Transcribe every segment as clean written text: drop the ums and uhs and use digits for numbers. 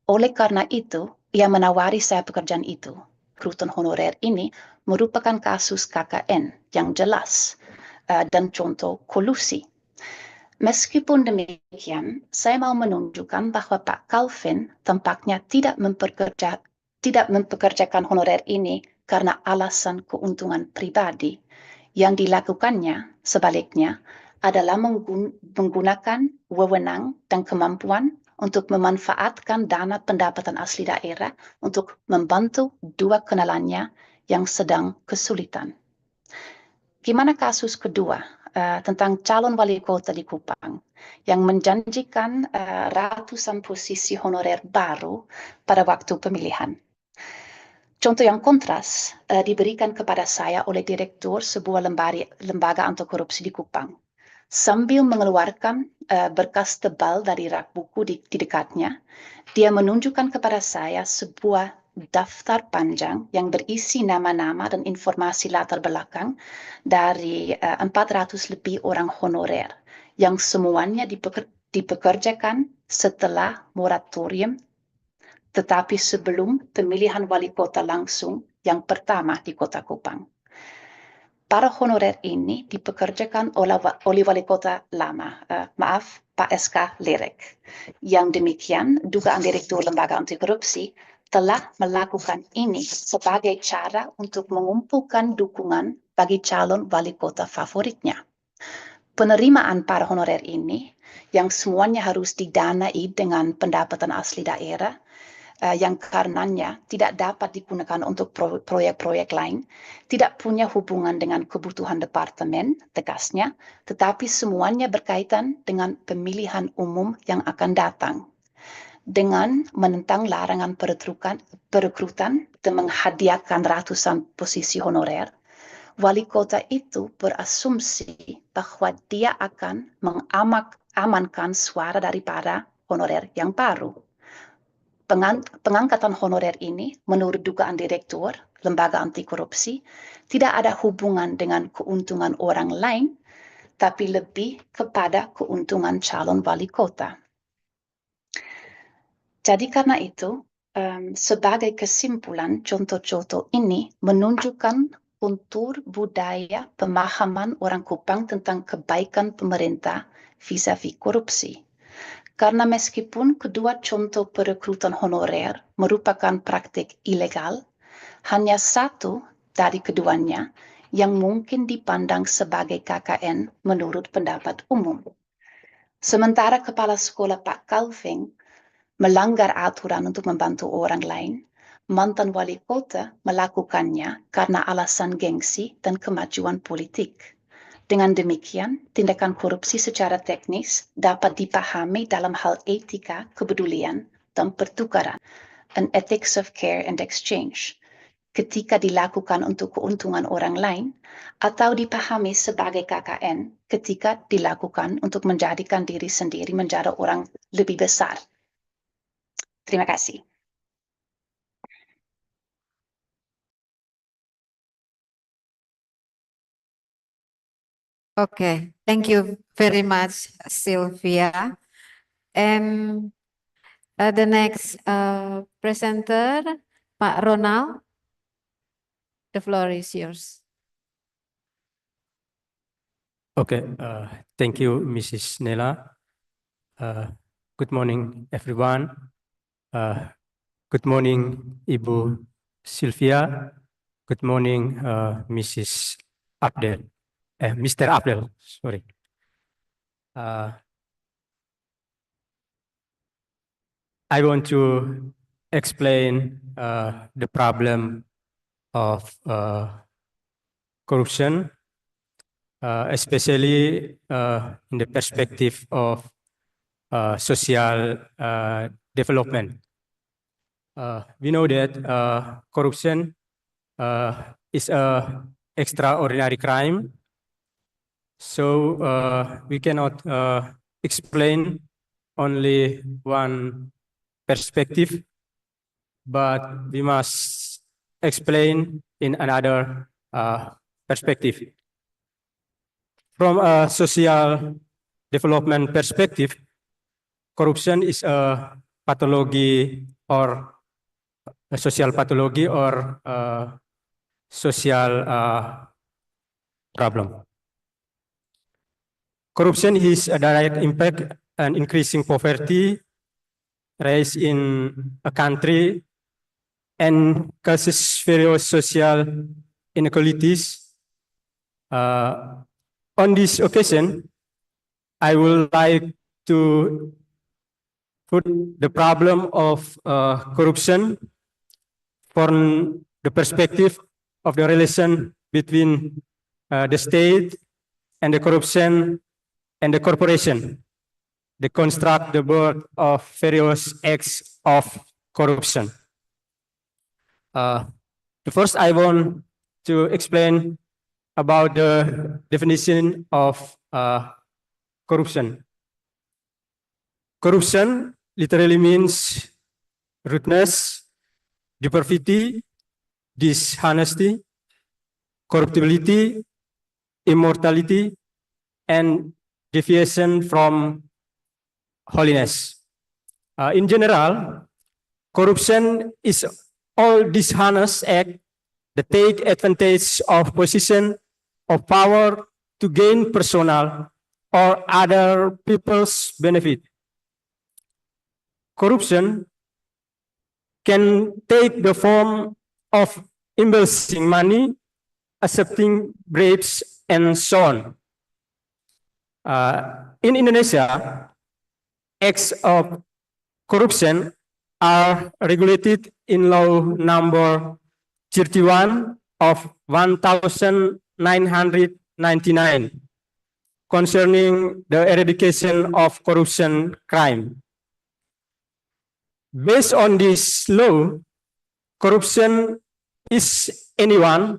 Oleh karena itu, ia menawari saya pekerjaan itu. Rekrutan honorer ini merupakan kasus KKN yang jelas dan contoh kolusi. Meskipun demikian, saya mau menunjukkan bahwa Pak Calvin tampaknya tidak mempekerjakan honorer ini karena alasan keuntungan pribadi. Yang dilakukannya, sebaliknya, adalah menggunakan wewenang dan kemampuan untuk memanfaatkan dana pendapatan asli daerah untuk membantu dua kenalannya yang sedang kesulitan. Gimana kasus kedua tentang calon wali kota di Kupang yang menjanjikan ratusan posisi honorer baru pada waktu pemilihan. Contoh yang kontras diberikan kepada saya oleh direktur sebuah lembaga anti korupsi di Kupang. Sambil mengeluarkan berkas tebal dari rak buku di dekatnya, dia menunjukkan kepada saya sebuah daftar panjang yang berisi nama-nama dan informasi latar belakang dari 400 lebih orang honorer yang semuanya dipekerjakan setelah moratorium tetapi sebelum pemilihan wali kota langsung yang pertama di Kota Kupang. Para honorer ini dipekerjakan oleh wali kota lama, Pak SK Lerek. Yang demikian, dugaan direktur lembaga anti korupsi telah melakukan ini sebagai cara untuk mengumpulkan dukungan bagi calon wali kota favoritnya. Penerimaan para honorer ini, yang semuanya harus didanai dengan pendapatan asli daerah, yang karenanya tidak dapat digunakan untuk proyek-proyek lain, tidak punya hubungan dengan kebutuhan departemen, tegasnya, tetapi semuanya berkaitan dengan pemilihan umum yang akan datang. Dengan menentang larangan perekrutan dan menghadiahkan ratusan posisi honorer, wali kota itu berasumsi bahwa dia akan mengamankan suara dari para honorer yang baru. Pengangkatan honorer ini, menurut dugaan direktur lembaga anti korupsi, tidak ada hubungan dengan keuntungan orang lain, tapi lebih kepada keuntungan calon wali kota. Jadi karena itu, sebagai kesimpulan, contoh-contoh ini menunjukkan kontur budaya pemahaman orang Kupang tentang kebaikan pemerintah vis-a-vis korupsi. Karena meskipun kedua contoh perekrutan honorer merupakan praktik ilegal, hanya satu dari keduanya yang mungkin dipandang sebagai KKN menurut pendapat umum. Sementara kepala sekolah Pak Calvin melanggar aturan untuk membantu orang lain, mantan wali kota melakukannya karena alasan gengsi dan kemajuan politik. Dengan demikian, tindakan korupsi secara teknis dapat dipahami dalam hal etika, kepedulian, dan pertukaran, an ethics of care and exchange, ketika dilakukan untuk keuntungan orang lain, atau dipahami sebagai KKN ketika dilakukan untuk menjadikan diri sendiri menjadi orang lebih besar. Terima kasih. Okay, thank you very much, Sylvia. And the next presenter, Pak Ronald, the floor is yours. Okay, thank you, Mrs. Nela. Good morning, everyone. Good morning, Ibu Sylvia. Good morning, Mrs. Abdel. Mr. Abdel, sorry. I want to explain the problem of corruption, especially in the perspective of social development. We know that corruption is an extraordinary crime, so we cannot explain only one perspective, but we must explain in another perspective. From a social development perspective, corruption is a pathology or a social pathology or social problem. Corruption is a direct impact on increasing poverty, rise in a country, and causes various social inequalities. On this occasion, I would like to put the problem of corruption from the perspective of the relation between the state and the corruption and the corporation. They construct the board of various acts of corruption. First, I want to explain about the definition of corruption. Corruption literally means rudeness, depravity, dishonesty, corruptibility, immortality, and deviation from holiness. In general, corruption is all dishonest act that take advantage of position of power to gain personal or other people's benefit. Corruption can take the form of embezzling money, accepting bribes, and so on. In Indonesia, acts of corruption are regulated in law number 31 of 1999 concerning the eradication of corruption crime. Based on this law, corruption is anyone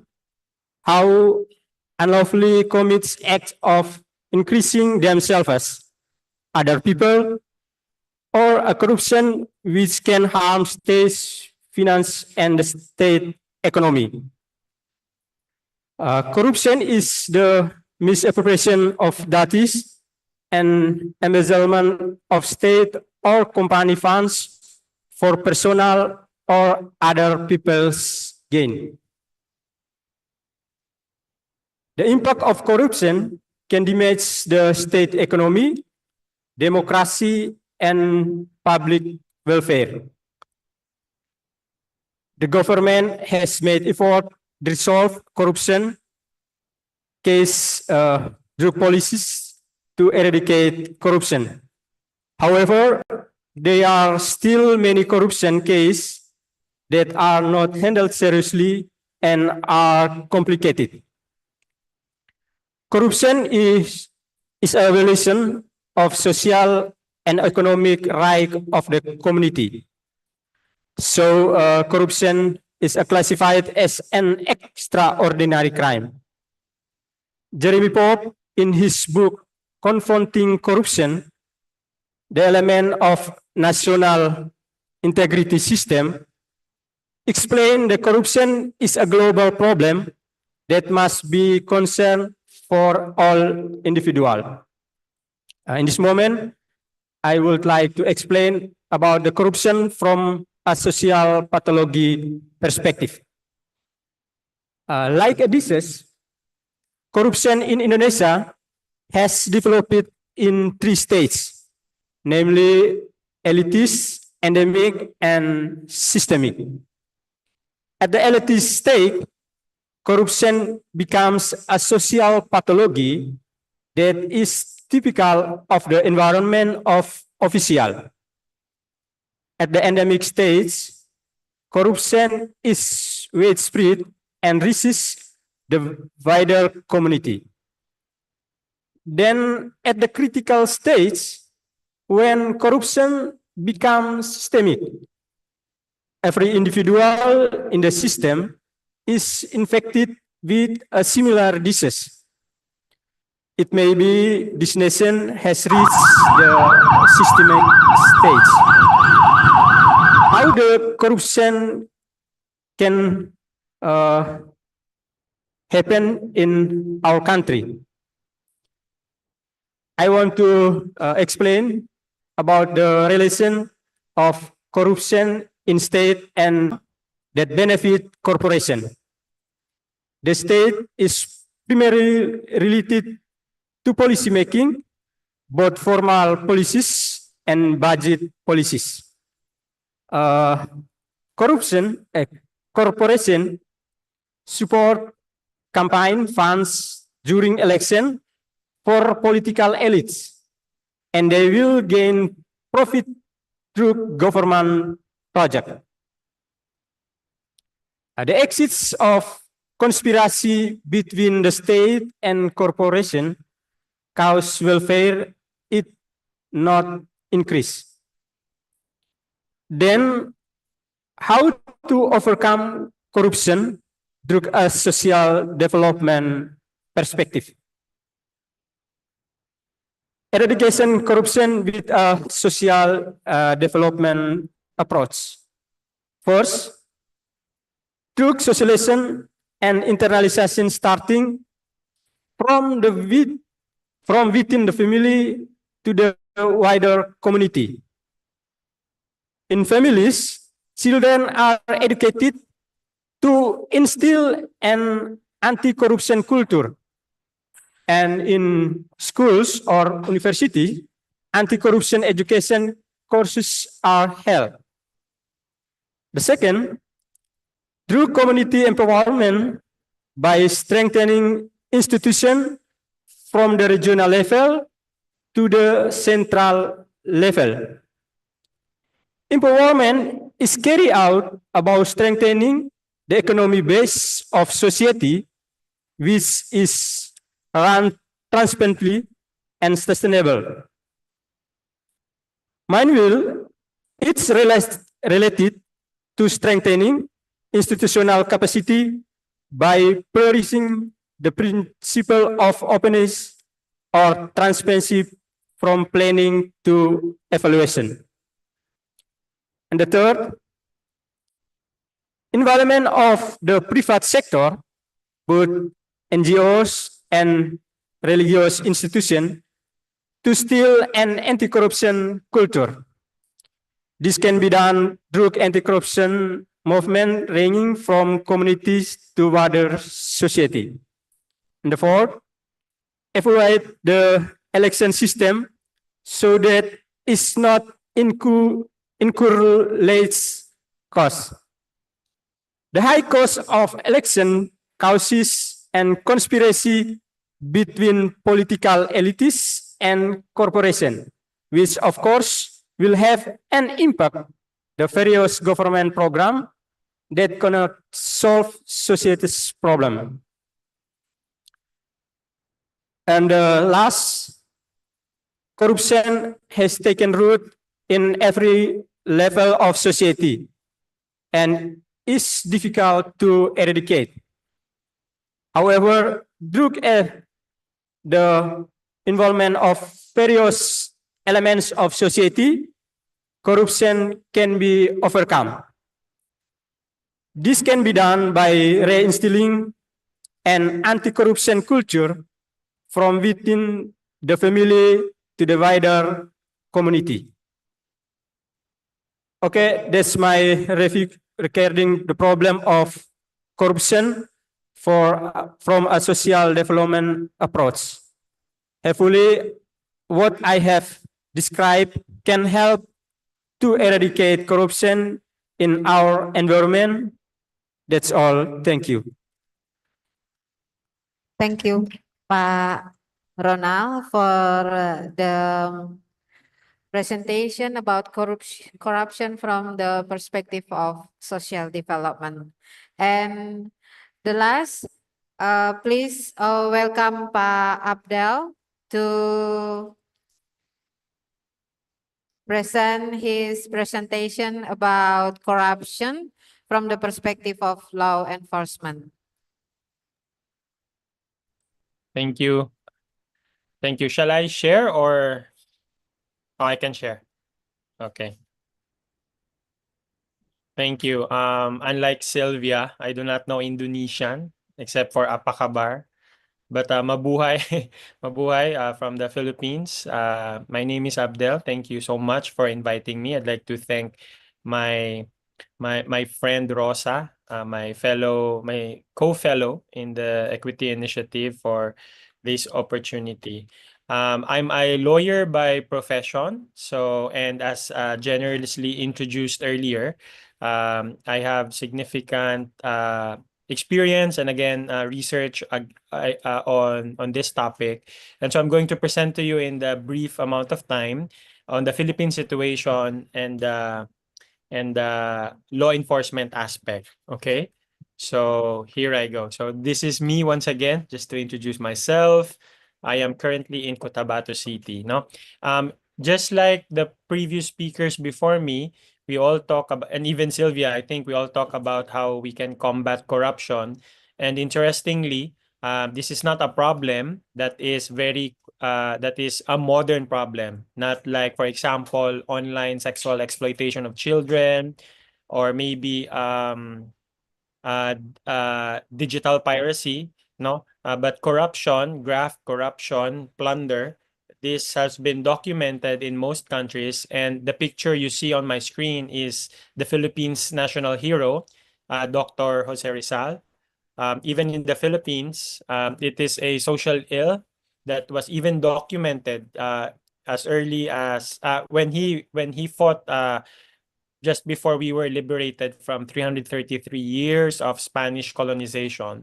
who unlawfully commits acts of increasing themselves, other people, or a corruption which can harm state finance and the state economy. Corruption is the misappropriation of duties and embezzlement of state or company funds for personal or other people's gain. The impact of corruption can damage the state economy, democracy, and public welfare. The government has made effort to resolve corruption case through policies to eradicate corruption. However, there are still many corruption cases that are not handled seriously and are complicated. Corruption is a violation of social and economic right of the community. So corruption is classified as an extraordinary crime. Jeremy Pope, in his book Confronting Corruption, the element of national integrity system, explained that corruption is a global problem that must be concerned for all individuals. In this moment, I would like to explain about the corruption from a social pathology perspective. Like a disease, corruption in Indonesia has developed in 3 stages, namely elitist, endemic, and systemic. At the elitist stage, corruption becomes a social pathology that is typical of the environment of official. At the endemic stage, corruption is widespread and reaches the wider community. Then at the critical stage, when corruption becomes systemic, every individual in the system is infected with a similar disease. It may be this nation has reached the systemic stage. How the corruption can happen in our country? I want to explain about the relation of corruption in state and that benefit corporation. The state is primarily related to policy making, both formal policies and budget policies. Corporation support campaign funds during election for political elites, and they will gain profit through government project. The exits of conspiracy between the state and corporation cause welfare it not increase. Then how to overcome corruption through a social development perspective? Eradication corruption with a social development approach. First, through socialization and internalization starting from within the family to the wider community. In families, children are educated to instill an anti-corruption culture. And in schools or university, anti-corruption education courses are held. The second, through community empowerment by strengthening institutions from the regional level to the central level. Empowerment is carried out about strengthening the economic base of society, which is run transparently and sustainable. Meanwhile, it's related to strengthening institutional capacity by prioritizing the principle of openness or transparency from planning to evaluation. And the third, involvement of the private sector, both NGOs and religious institutions, to instill an anti-corruption culture. This can be done through anti-corruption movement ranging from communities to wider society. And the fourth, evaluate the election system so that it's not incurrates costs. The high cost of election causes and conspiracy between political elites and corporation, which of course will have an impact the various government program that cannot solve society's problem. And last, corruption has taken root in every level of society and is difficult to eradicate. However, through the involvement of various elements of society, corruption can be overcome. This can be done by reinstilling an anti-corruption culture from within the family to the wider community. Okay, that's my review regarding the problem of corruption from a social development approach. Hopefully, what I have described can help to eradicate corruption in our environment. That's all. Thank you. Thank you, Pak Ronald, for the presentation about corruption from the perspective of social development. And the last, please welcome Pak Abdel to present his presentation about corruption from the perspective of law enforcement. Thank you. Thank you. Shall I share or I can share? Okay. Thank you. Unlike Sylvia, I do not know Indonesian except for apa kabar. But mabuhay, mabuhay from the Philippines. My name is Abdel. Thank you so much for inviting me. I'd like to thank my my friend Rosa, my co-fellow in the Equity Initiative for this opportunity. I'm a lawyer by profession, so and as generously introduced earlier, I have significant experience and again research on this topic, and so I'm going to present to you in the brief amount of time on the Philippine situation and the law enforcement aspect. Okay, so here I go. So this is me once again, just to introduce myself. I am currently in Cotabato City. No, just like the previous speakers before me, we all talk about, and even Sylvia, I think we all talk about how we can combat corruption. And interestingly, this is not a problem that is that is a modern problem, not like, for example, online sexual exploitation of children, or maybe digital piracy, no? But corruption, graft corruption, plunder, this has been documented in most countries. And the picture you see on my screen is the Philippines' national hero, Dr. Jose Rizal. Even in the Philippines, it is a social ill that was even documented as early as when he fought just before we were liberated from 333 years of Spanish colonization.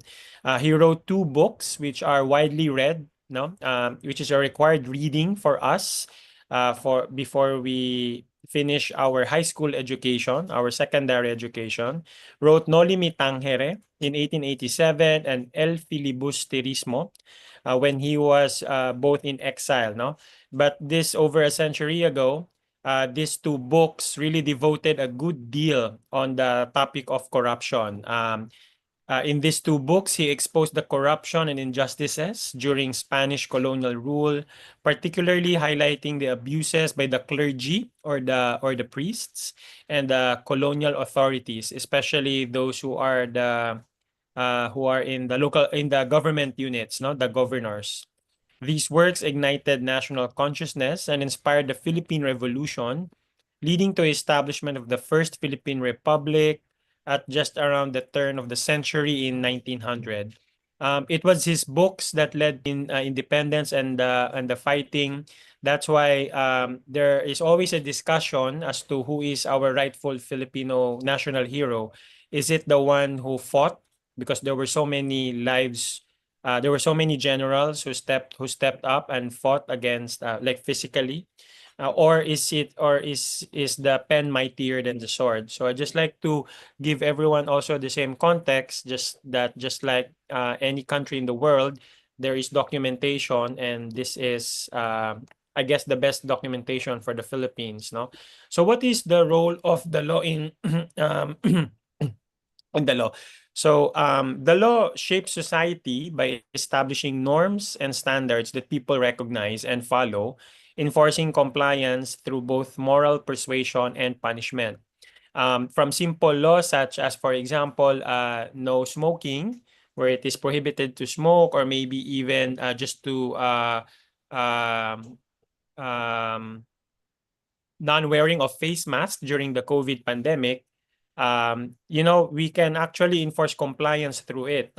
He wrote two books which are widely read, no, which is a required reading for us for before we finish our high school education, our secondary education. Wrote Noli Me Tangere in 1887 and El Filibusterismo when he was both in exile, no. But this over a century ago, these two books really devoted a good deal on the topic of corruption. In these two books, he exposed the corruption and injustices during Spanish colonial rule, particularly highlighting the abuses by the clergy or the priests and the colonial authorities, especially those who are in the government units, no, the governors. These works ignited national consciousness and inspired the Philippine Revolution, leading to establishment of the first Philippine Republic at just around the turn of the century in 1900. It was his books that led in independence and the fighting. That's why there is always a discussion as to who is our rightful Filipino national hero. Is it the one who fought? Because there were so many lives, there were so many generals who stepped up and fought against like physically, or is the pen mightier than the sword? So I just like to give everyone also the same context, just like any country in the world, there is documentation, and this is I guess the best documentation for the Philippines, no? So what is the role of the law in in the law? So the law shapes society by establishing norms and standards that people recognize and follow, enforcing compliance through both moral persuasion and punishment. From simple laws such as, for example, no smoking, where it is prohibited to smoke, or maybe even just to non-wearing of face masks during the COVID pandemic. We can actually enforce compliance through it.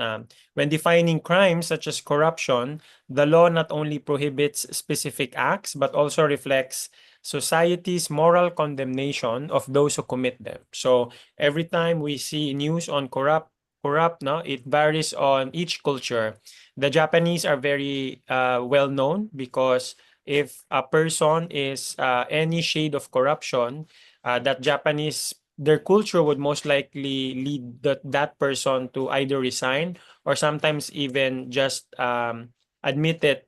When defining crimes such as corruption, the law not only prohibits specific acts, but also reflects society's moral condemnation of those who commit them. So every time we see news on corrupt, no, it varies on each culture. The Japanese are very well known because if a person is any shade of corruption, their culture would most likely lead that person to either resign or sometimes even admit it,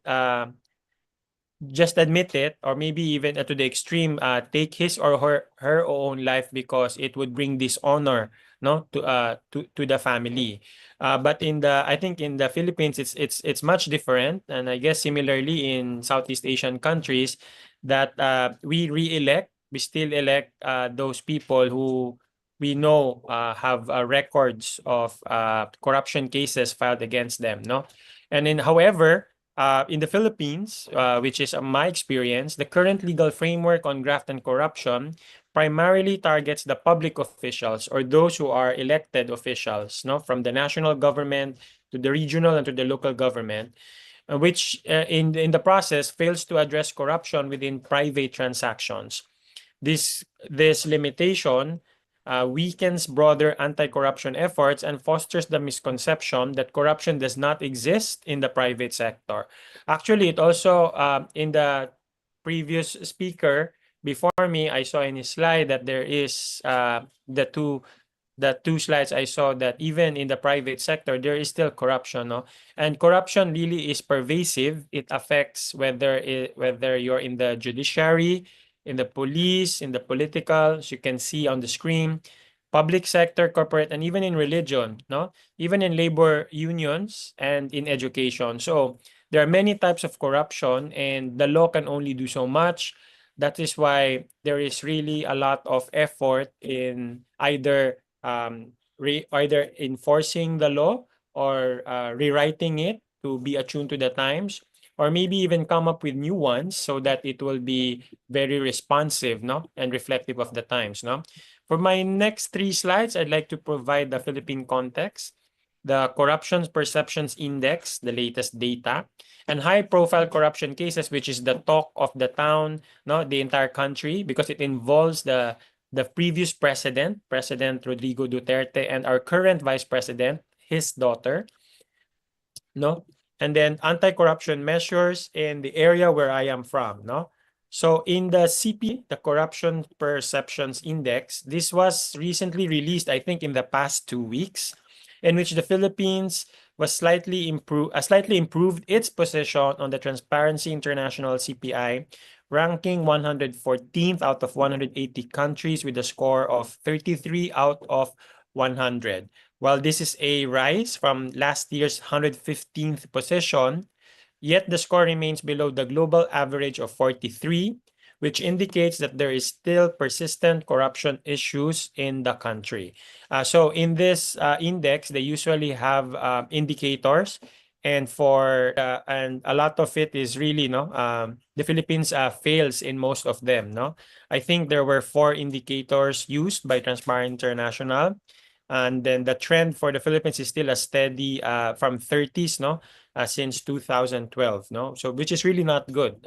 or maybe even to the extreme, take his or her own life because it would bring dishonor, no, to the family. But I think in the Philippines, it's much different, and I guess similarly in Southeast Asian countries, that we still elect those people who we know have records of corruption cases filed against them, no? And then, however, in the Philippines, which is my experience, the current legal framework on graft and corruption primarily targets the public officials or those who are elected officials, no, from the national government to the regional and to the local government, which in the process fails to address corruption within private transactions. This limitation weakens broader anti-corruption efforts and fosters the misconception that corruption does not exist in the private sector. Actually, it also, in the previous speaker before me, I saw in his slide that there is the two slides I saw that even in the private sector, there is still corruption, no? And corruption really is pervasive. It affects whether you're in the judiciary, in the police, in the political, as you can see on the screen, public sector, corporate, and even in religion, no? Even in labor unions and in education. So there are many types of corruption, and the law can only do so much. That is why there is really a lot of effort in either enforcing the law or rewriting it to be attuned to the times, or maybe even come up with new ones so that it will be very responsive, no, and reflective of the times, no. For my next 3 slides, I'd like to provide the Philippine context, the Corruption Perceptions Index, the latest data, and high-profile corruption cases, which is the talk of the town, no, the entire country, because it involves the previous president, President Rodrigo Duterte, and our current vice president, his daughter, no? And then anti-corruption measures in the area where I am from, no? So in the CP, the Corruption Perceptions Index, this was recently released, I think, in the past 2 weeks, in which the Philippines was slightly improved its position on the Transparency International CPI, ranking 114th out of 180 countries with a score of 33 out of 100. While this is a rise from last year's 115th position, yet the score remains below the global average of 43, which indicates that there is still persistent corruption issues in the country. So in this index, they usually have indicators, and and a lot of it is really, no, the Philippines fails in most of them, no. I think there were 4 indicators used by Transparency International. And then the trend for the Philippines is still a steady from 30s, no, since 2012, no. So which is really not good.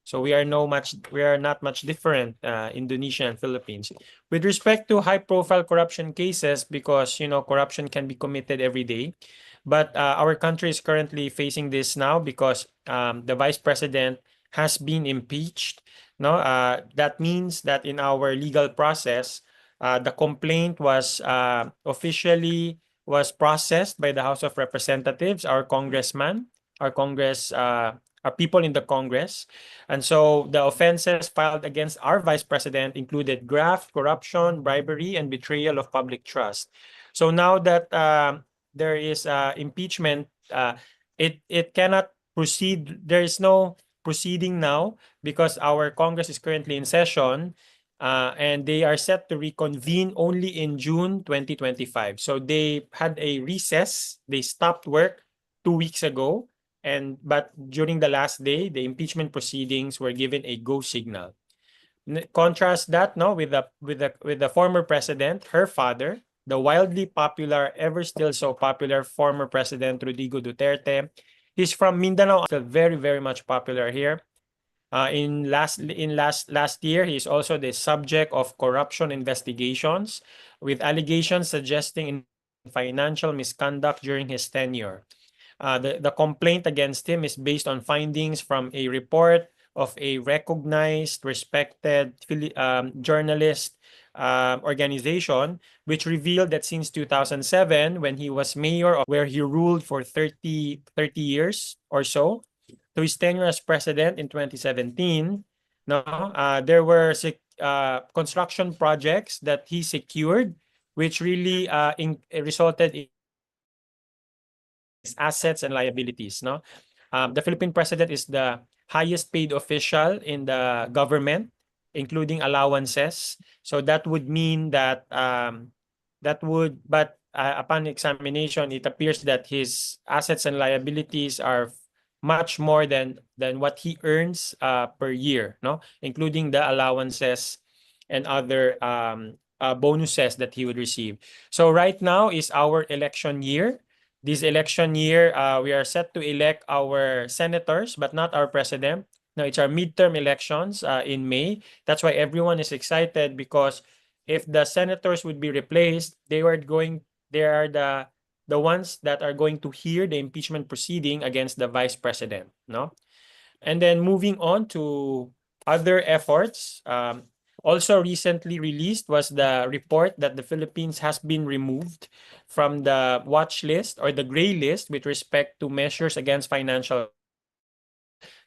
So we are not much different, Indonesia and Philippines, with respect to high-profile corruption cases, because corruption can be committed every day. But our country is currently facing this now because the vice president has been impeached. No, that means that in our legal process, the complaint was officially processed by the House of Representatives, our congressman, our people in the Congress. And so the offenses filed against our vice president included graft, corruption, bribery, and betrayal of public trust. So now that there is impeachment, it cannot proceed. There is no proceeding now because our Congress is currently in session. And they are set to reconvene only in June 2025. So they had a recess. They stopped work 2 weeks ago, but during the last day, the impeachment proceedings were given a go signal. Contrast that, no, with the former president, her father, the wildly popular, ever still so popular former president Rodrigo Duterte. He's from Mindanao, still very, very much popular here. Last year, he is also the subject of corruption investigations, with allegations suggesting financial misconduct during his tenure. The complaint against him is based on findings from a report of a recognized, respected journalist organization, which revealed that since 2007, when he was mayor, where he ruled for 30 years or so, to his tenure as president in 2017, there were construction projects that he secured, which really resulted in assets and liabilities. The Philippine president is the highest paid official in the government, including allowances. So that would mean that upon examination, it appears that his assets and liabilities are much more than what he earns per year, including the allowances and other bonuses that he would receive. So right now is our election year. This election year, we are set to elect our senators, but not our president. No, it's our midterm elections in May. That's why everyone is excited, because if the senators would be replaced, they are the ones that are going to hear the impeachment proceeding against the vice president, no? And then moving on to other efforts, also recently released was the report that the Philippines has been removed from the watch list or the gray list with respect to measures against financial.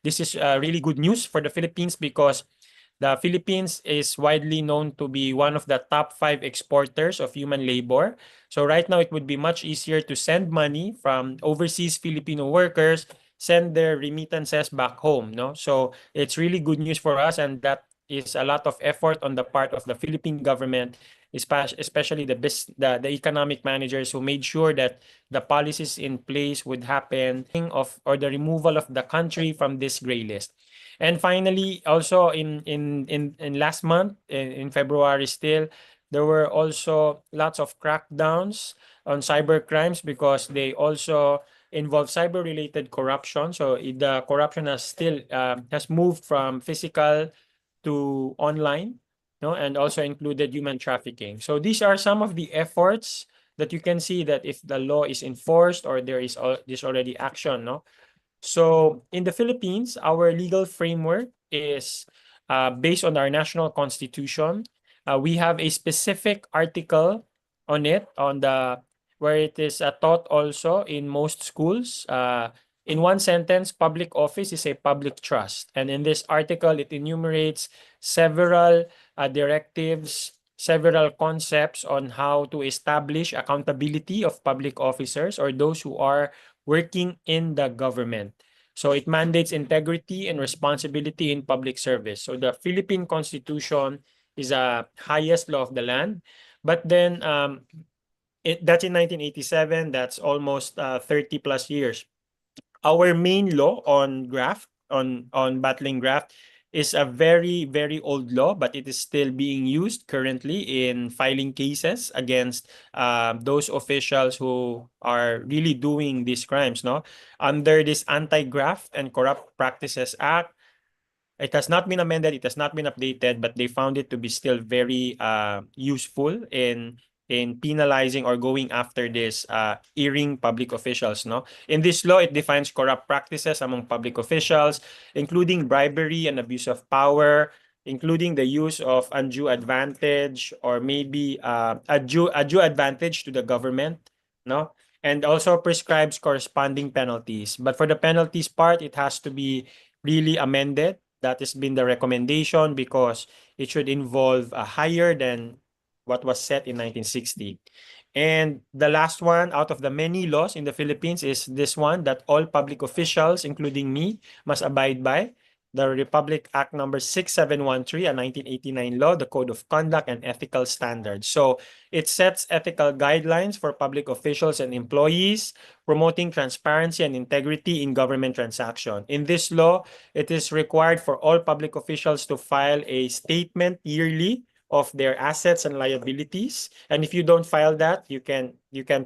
This is really good news for the Philippines, because the Philippines is widely known to be one of the top 5 exporters of human labor. So right now, it would be much easier to send money from overseas Filipino workers, send their remittances back home. No, so it's really good news for us, and that is a lot of effort on the part of the Philippine government, especially the economic managers who made sure that the policies in place would happen or the removal of the country from this gray list. And finally, also in last month, in February still, there were also lots of crackdowns on cyber crimes, because they also involve cyber-related corruption. So the corruption has moved from physical to online, no, and also included human trafficking. So these are some of the efforts that you can see that if the law is enforced or there's already action, no. So in the Philippines, our legal framework is based on our national constitution. We have a specific article on it, where it is taught also in most schools. In one sentence, public office is a public trust. And in this article, it enumerates several directives, several concepts on how to establish accountability of public officers or those who are working in the government. So it mandates integrity and responsibility in public service. So the Philippine Constitution is a highest law of the land. But then that's in 1987. That's almost 30 plus years. Our main law on graft, on battling graft, is a very, very old law, but it is still being used currently in filing cases against those officials who are really doing these crimes, no? Under this Anti-Graft and Corrupt Practices Act, it has not been amended, it has not been updated, but they found it to be still very useful in penalizing or going after this erring public officials, no? In this law, it defines corrupt practices among public officials, including bribery and abuse of power, including the use of undue advantage or maybe undue advantage to the government, no? And also prescribes corresponding penalties. But for the penalties part, it has to be really amended. That has been the recommendation, because it should involve higher than what was set in 1960. And the last one out of the many laws in the Philippines is this one, that all public officials, including me, must abide by the Republic Act number 6713, a 1989 law, the Code of Conduct and Ethical Standards. So it sets ethical guidelines for public officials and employees, promoting transparency and integrity in government transaction. In this law, it is required for all public officials to file a statement yearly of their assets and liabilities. And if you don't file that, you can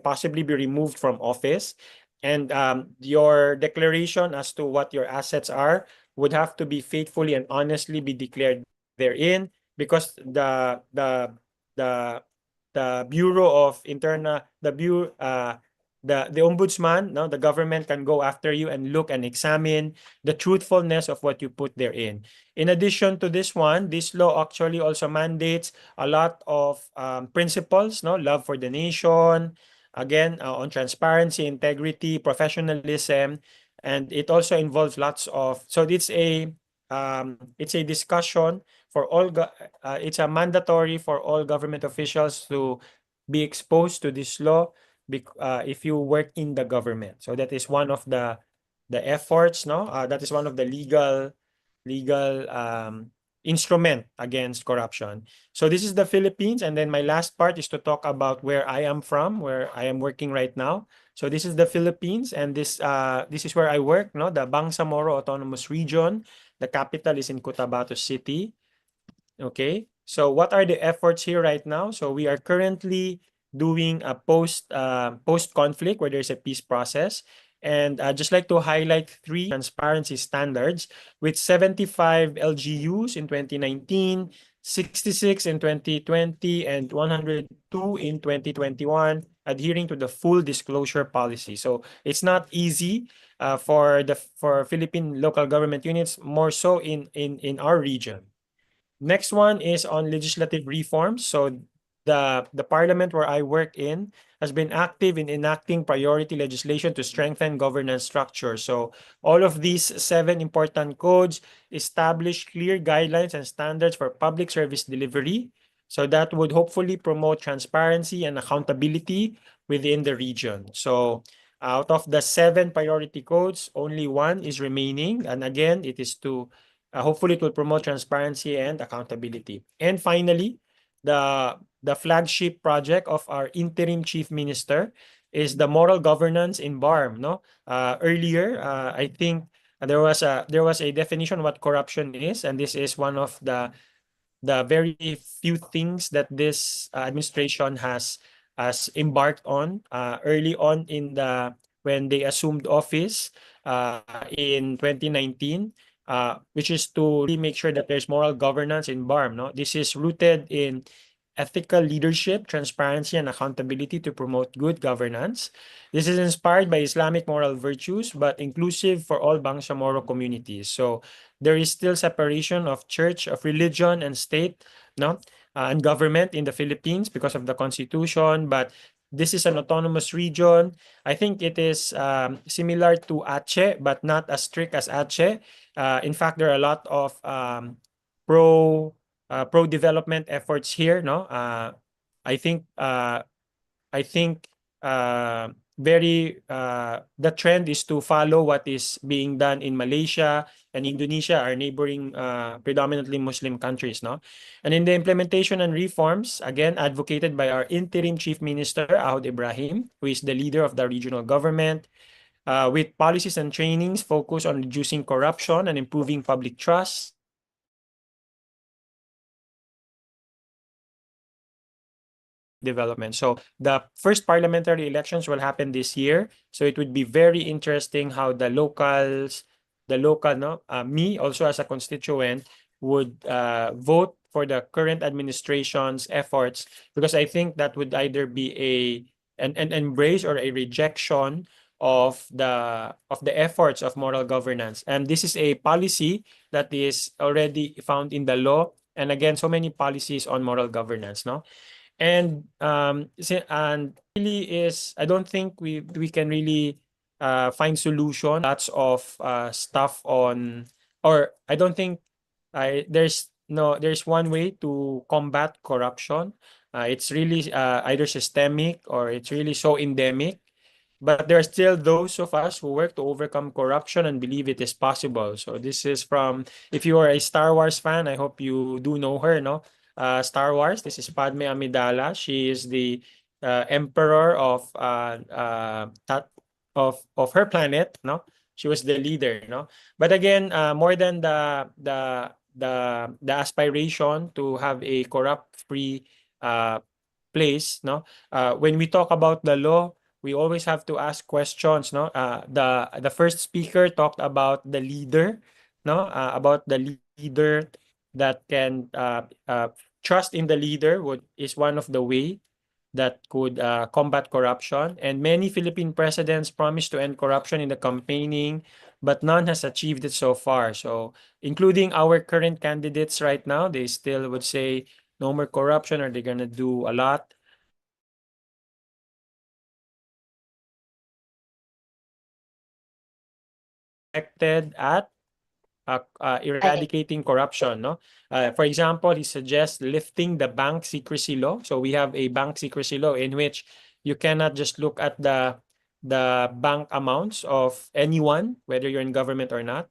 possibly be removed from office. And your declaration as to what your assets are would have to be faithfully and honestly be declared therein, because the Bureau of Internal, the ombudsman, no, the government can go after you and look and examine the truthfulness of what you put therein. In addition to this one, this law actually also mandates a lot of principles, no, love for the nation, again, on transparency, integrity, professionalism, and it also involves lots of, so it's a discussion for all, it's a mandatory for all government officials to be exposed to this law if you work in the government. So that is one of the efforts, no? That is one of the legal instrument against corruption. So this is the Philippines, and then my last part is to talk about where I am from, where I am working right now. So this is the Philippines, and this is where I work, no? The Bangsamoro Autonomous Region. The capital is in Cotabato City. Okay. So what are the efforts here right now? So we are currently doing a post-conflict where there's a peace process. And I'd just like to highlight 3 transparency standards with 75 LGUs in 2019, 66 in 2020, and 102 in 2021, adhering to the full disclosure policy. So it's not easy for Philippine local government units, more so in our region. Next one is on legislative reforms. So the parliament where I work in has been active in enacting priority legislation to strengthen governance structure. So all of these 7 important codes establish clear guidelines and standards for public service delivery. So that would hopefully promote transparency and accountability within the region. So out of the 7 priority codes, only 1 is remaining. And again, it is to hopefully it will promote transparency and accountability. And finally, the flagship project of our interim chief minister is the moral governance in BARM. No, earlier I think there was a definition what corruption is, and this is one of the very few things that this administration has embarked on early on when they assumed office in 2019. Which is to really make sure that there's moral governance in BARM. No, this is rooted in ethical leadership, transparency, and accountability to promote good governance. This is inspired by Islamic moral virtues, but inclusive for all Bangsamoro communities. So there is still separation of church, of religion, and state, no, and government in the Philippines because of the constitution. But this is an autonomous region. I think it is similar to Aceh, but not as strict as Aceh. In fact, there are a lot of pro-development efforts here. No, I think the trend is to follow what is being done in Malaysia and Indonesia, our neighboring predominantly Muslim countries. No, and in the implementation and reforms, again advocated by our interim chief minister Ahod Ibrahim, who is the leader of the regional government. With policies and trainings focused on reducing corruption and improving public trust. Development. So the first parliamentary elections will happen this year. So it would be very interesting how the local, me also as a constituent would vote for the current administration's efforts, because I think that would either be an embrace or a rejection of the efforts of moral governance. And this is a policy that is already found in the law. And again, so many policies on moral governance, no? And really is, I don't think we can really find solution. Lots of stuff on, or I don't think there's one way to combat corruption. It's really either systemic or it's really so endemic. But there are still those of us who work to overcome corruption and believe it is possible. So this is from, if you are a Star Wars fan, I hope you do know her, no? Star Wars, this is Padme Amidala. She is the emperor of her planet, no? She was the leader, no? But again, more than the aspiration to have a corrupt-free place, no? When we talk about the law, we always have to ask questions, no? The first speaker talked about the leader, no? About the leader that can trust in the leader is one of the way that could combat corruption. And many Philippine presidents promised to end corruption in the campaigning, but none has achieved it so far. So including our current candidates right now, they still would say no more corruption, or they're gonna do a lot. At eradicating corruption, no? For example, he suggests lifting the bank secrecy law. So we have a bank secrecy law in which you cannot just look at the bank amounts of anyone, whether you're in government or not.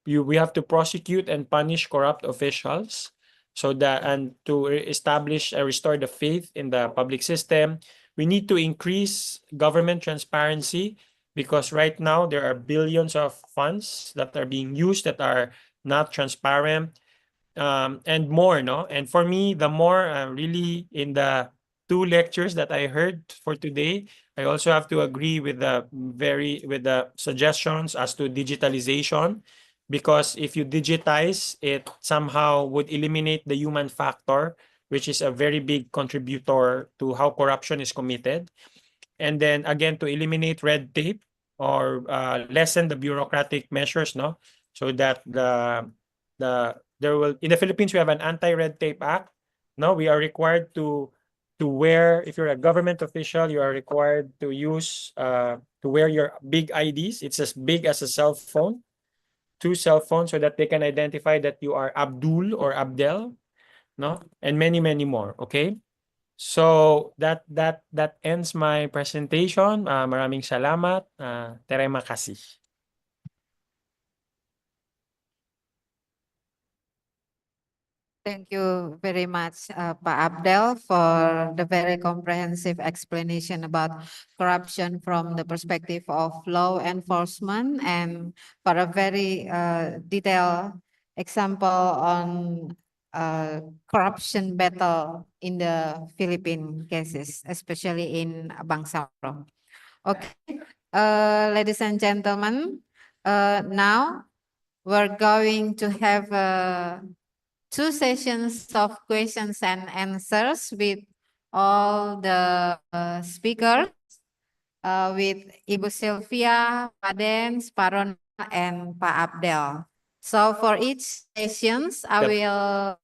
We have to prosecute and punish corrupt officials, so that, and to establish and restore the faith in the public system. We need to increase government transparency, because right now there are billions of funds that are being used that are not transparent. and more, no? And for me, the more really in the 2 lectures that I heard for today, I also have to agree with the suggestions as to digitalization, because if you digitize it, somehow would eliminate the human factor, which is a very big contributor to how corruption is committed. And then again, to eliminate red tape or lessen the bureaucratic measures, no, so that there will, in the Philippines we have an anti-red tape act. No, we are required to wear, if you're a government official, you are required to use to wear your big IDs. It's as big as a cell phone, 2 cell phones, so that they can identify that you are Abdul or Abdel, no, and many more. Okay. So that ends my presentation. Maraming salamat. Terima kasih. Thank you very much, Pak Abdel, for the very comprehensive explanation about corruption from the perspective of law enforcement, and for a very detailed example on corruption battle in the Philippine cases, especially in Bangsamoro. Okay, ladies and gentlemen, now we're going to have 2 sessions of questions and answers with all the speakers, with Ibu Sylvia, Pak Dens, Petronela, and Pak Abdel. So for each sessions, I will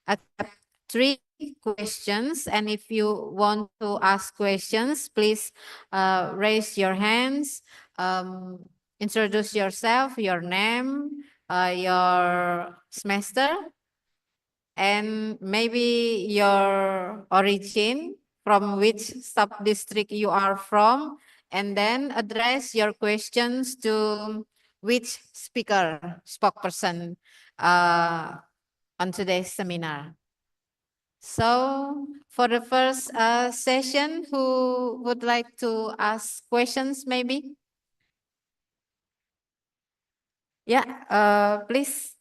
accept 3 questions, and if you want to ask questions, please raise your hands, introduce yourself, your name, your semester, and maybe your origin, from which sub-district you are from, and then address your questions to which spokesperson on today's seminar. So for the first session, who would like to ask questions maybe? Yeah, please.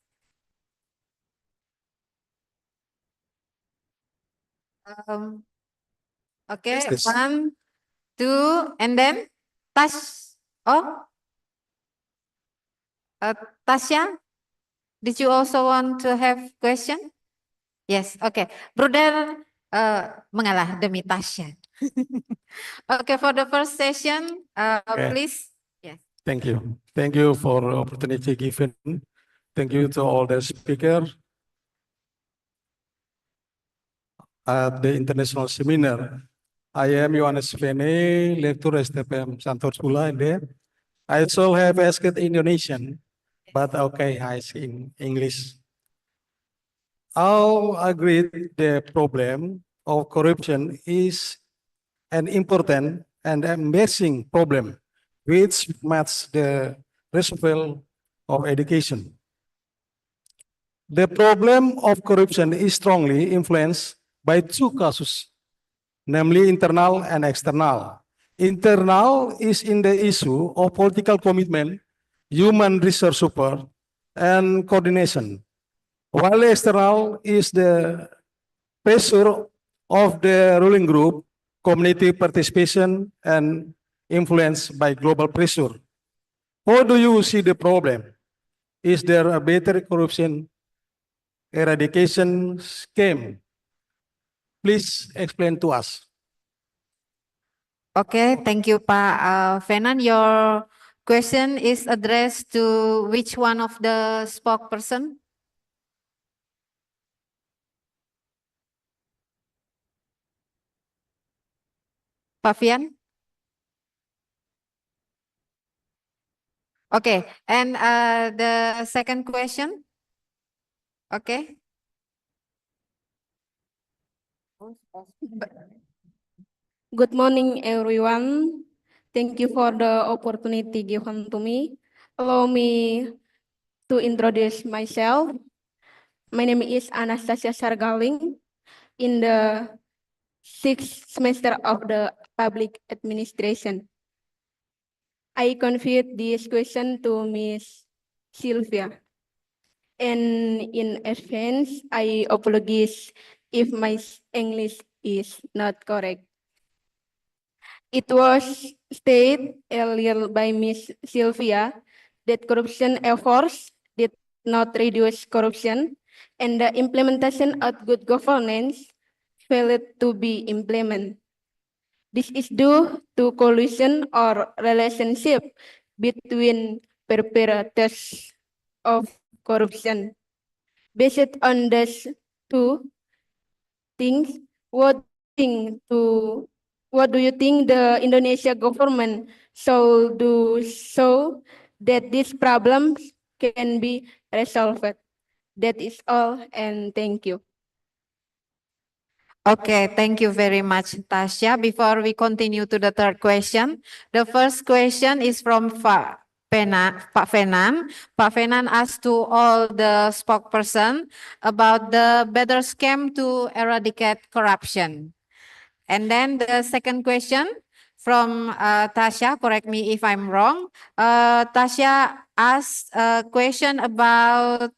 Okay, Yes, 1, 2, and then Tasya, did you also want to have question? Yes, okay. Brother mengalah demi Tasya. Okay, for the first session, Okay. please. Yes. Thank you. Thank you for the opportunity given. Thank you to all the speakers at the international seminar. I am Yohanes Vene, lecturer STPM Ursula there. I also have asked Indonesian, but okay, I speak in English. I'll agree the problem of corruption is an important and amazing problem which matches the principle of education. The problem of corruption is strongly influenced by 2 causes, namely internal and external. Internal is in the issue of political commitment, human resource support, and coordination, while external is the pressure of the ruling group, community participation, and influence by global pressure. How do you see the problem? Is there a better corruption eradication scheme? Please explain to us. Okay, thank you, Pak Venan. Your question is addressed to which one of the spokesperson? Pak Fian? Okay, and the second question? Okay. Good morning, everyone. Thank you for the opportunity given to me. Allow me to introduce myself. My name is Anastasia Sargaling, in the 6th semester of the public administration. I confide this question to Miss Sylvia. And in advance, I apologize if my English is not correct. It was stated earlier by Ms. Sylvia that corruption efforts did not reduce corruption, and the implementation of good governance failed to be implemented. This is due to collusion or relationship between perpetrators of corruption. Based on these two things, what do you think the Indonesia government should do so that these problems can be resolved? That is all, and thank you. Okay, thank you very much, Tasha. Before we continue to the third question, the first question is from Pak Fenan. Pak Fenan asked to all the spokesperson about the better scheme to eradicate corruption. And then the second question from Tasha, correct me if I'm wrong. Tasha asked a question about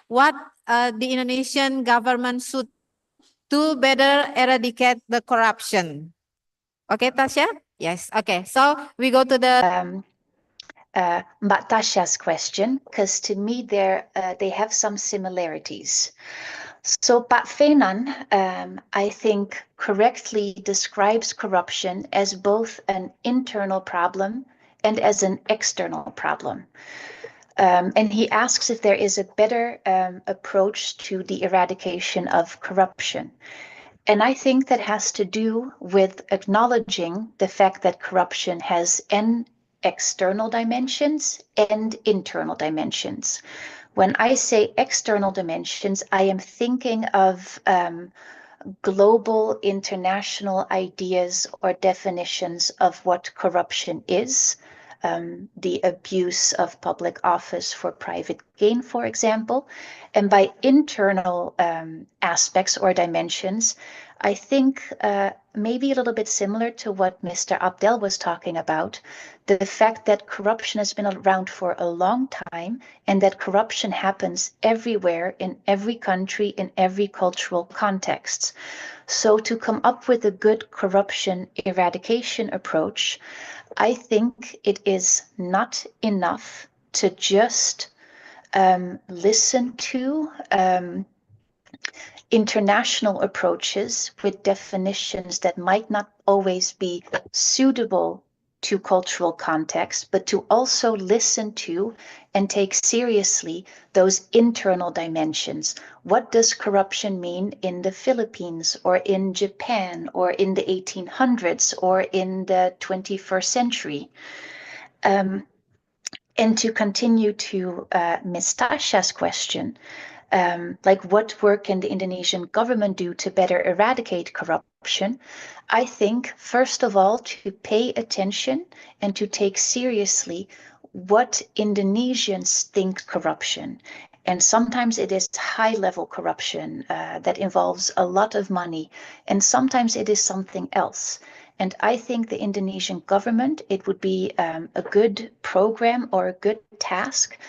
what the Indonesian government should to better eradicate the corruption. Okay, Tasha? Yes, okay. So we go to the... Mbak Tasha's question, because to me they have some similarities. So Pak Fenan, I think, correctly describes corruption as both an internal problem and as an external problem. And he asks if there is a better approach to the eradication of corruption. And I think that has to do with acknowledging the fact that corruption has external dimensions and internal dimensions. When I say external dimensions, I am thinking of global international ideas or definitions of what corruption is. The abuse of public office for private gain, for example. And by internal aspects or dimensions, I think maybe a little bit similar to what Mr. Abdel was talking about, the fact that corruption has been around for a long time and that corruption happens everywhere, in every country, in every cultural context. So to come up with a good corruption eradication approach, I think it is not enough to just listen to international approaches with definitions that might not always be suitable to cultural context, but to also listen to and take seriously those internal dimensions. What does corruption mean in the Philippines or in Japan or in the 1800s or in the 21st century? And to continue to Ms. Tasha's question, like what work can the Indonesian government do to better eradicate corruption? I think, first of all, to pay attention and to take seriously what Indonesians think corruption. And sometimes it is high-level corruption that involves a lot of money, and sometimes it is something else. And I think the Indonesian government, it would be a good program or a good task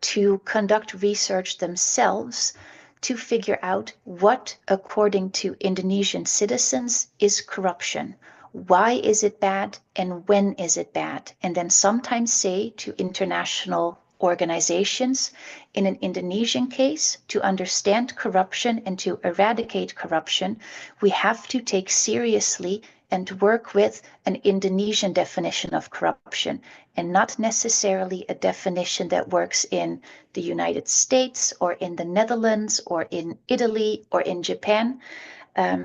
to conduct research themselves to figure out what, according to Indonesian citizens, is corruption. Why is it bad and when is it bad? And then sometimes say to international organizations, in an Indonesian case, to understand corruption and to eradicate corruption, we have to take seriously and work with an Indonesian definition of corruption, and not necessarily a definition that works in the United States or in the Netherlands or in Italy or in Japan.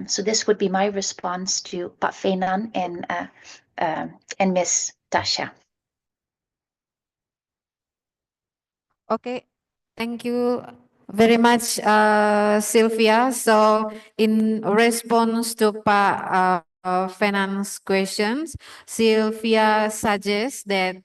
So this would be my response to Pak Fenan and Ms. Tasha. Okay, thank you very much, Sylvia. So in response to Pak Fenan's questions, Sylvia suggests that,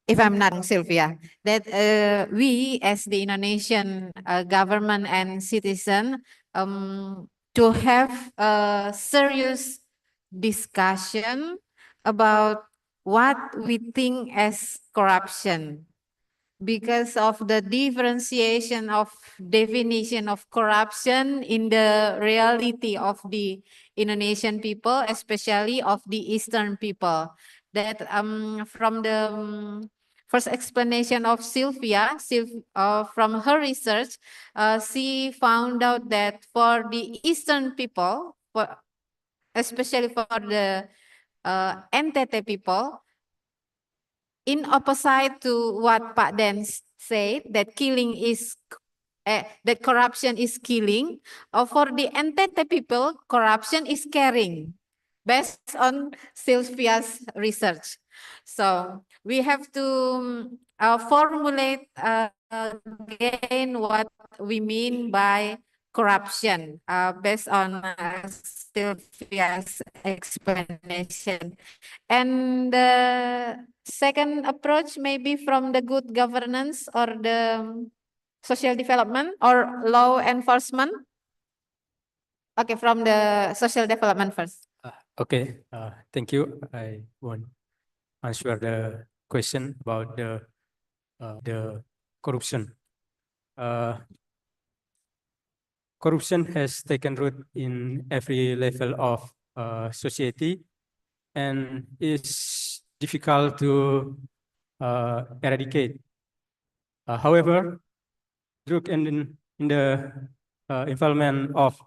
if I'm not wrong, Sylvia, that we as the Indonesian government and citizen to have a serious discussion about what we think as corruption. because of the differentiation of definition of corruption in the reality of the Indonesian people, especially of the Eastern people. That from the first explanation of Sylvia, from her research, she found out that for the Eastern people, especially for the NTT people, in opposite to what Pak Dan said, that killing is that corruption is killing, for the NTT people, corruption is caring, based on Sylvia's research. So we have to formulate again what we mean by corruption based on Sylvia's explanation. And the second approach maybe from the good governance or the social development or law enforcement. Okay, from the social development first. Okay, thank you. I want answer the question about the corruption. Corruption has taken root in every level of society and is difficult to eradicate. However, through in the involvement of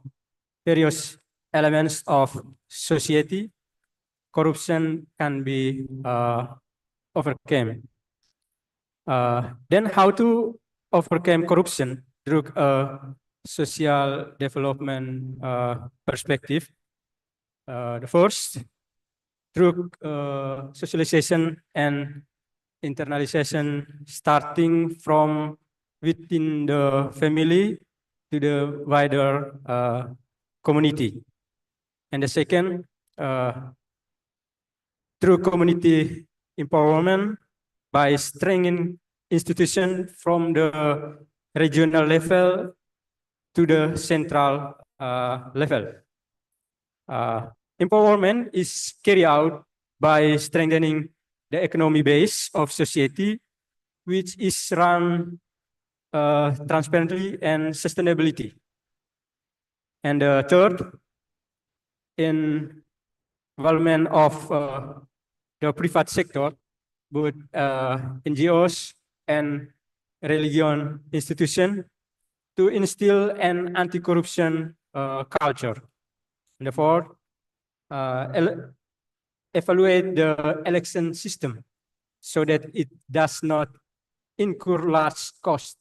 various elements of society, corruption can be overcome. Then how to overcome corruption through a social development perspective? The first, through socialization and internalization, starting from within the family to the wider community. And the second, through community empowerment by strengthening institutions from the regional level to the central level. Empowerment is carried out by strengthening the economic base of society, which is run transparently and sustainability. And the third, involvement of the private sector, both NGOs and religion institutions, to instill an anti-corruption culture. And the fourth, evaluate the election system so that it does not incur large cost.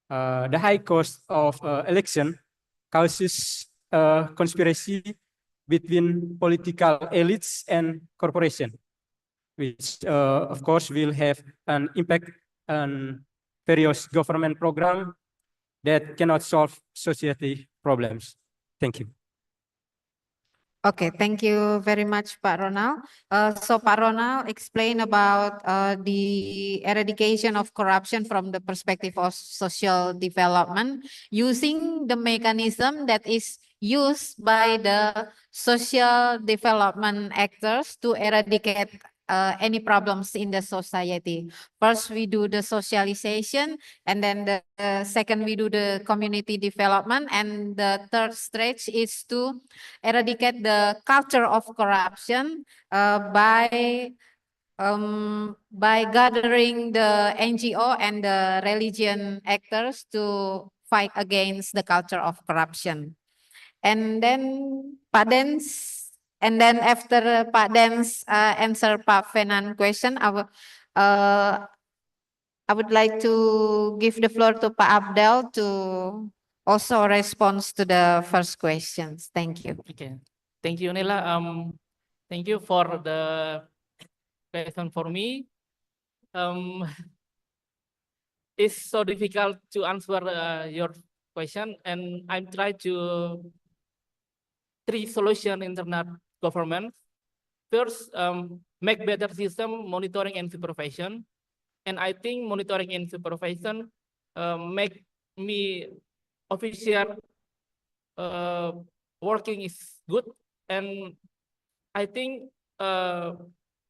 The high cost of election causes conspiracy between political elites and corporations, which of course will have an impact on various government programs that cannot solve society problems. Thank you. Okay, thank you very much, Pak Ronald. So Pak Ronald explained about the eradication of corruption from the perspective of social development using the mechanism that is used by the social development actors to eradicate any problems in the society. First, we do the socialization, and then the second, we do the community development, and the third stage is to eradicate the culture of corruption by gathering the NGO and the religion actors to fight against the culture of corruption. And then Pak Dens. And then after Pak Dens answer Pak Fenan question, I would like to give the floor to Pak Abdel to also respond to the first questions. Thank you. Okay, thank you, Nela. Thank you for the question for me. It's so difficult to answer your question, and I'm trying to three solution internet government. First, make better system monitoring and supervision. And I think monitoring and supervision make me official working is good. And I think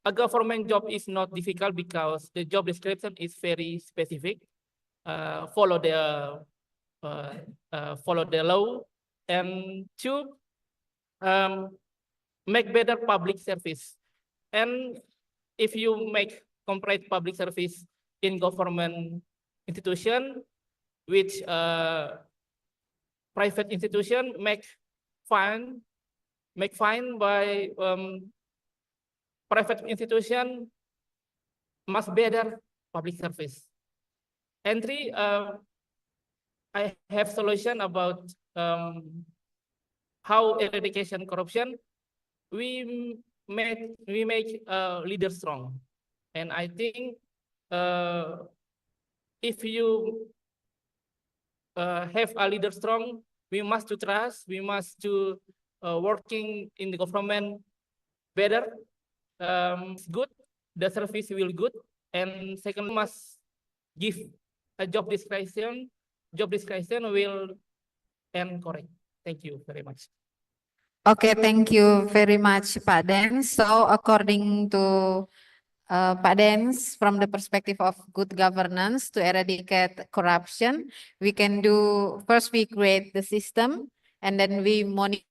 a government job is not difficult because the job description is very specific. Follow the law, and two, make better public service. And if you make complete public service in government institution, which private institution make fine by private institution must better public service. And three, I have solution about how eradication corruption. We make leader strong, and I think if you have a leader strong, we must to trust, we must to working in the government better, good, the service will good, and second must give a job description will end correct. Thank you very much. Okay, thank you very much, Pak Den. So according to Pak Dens, from the perspective of good governance to eradicate corruption, we can do, first we create the system and then we monitor.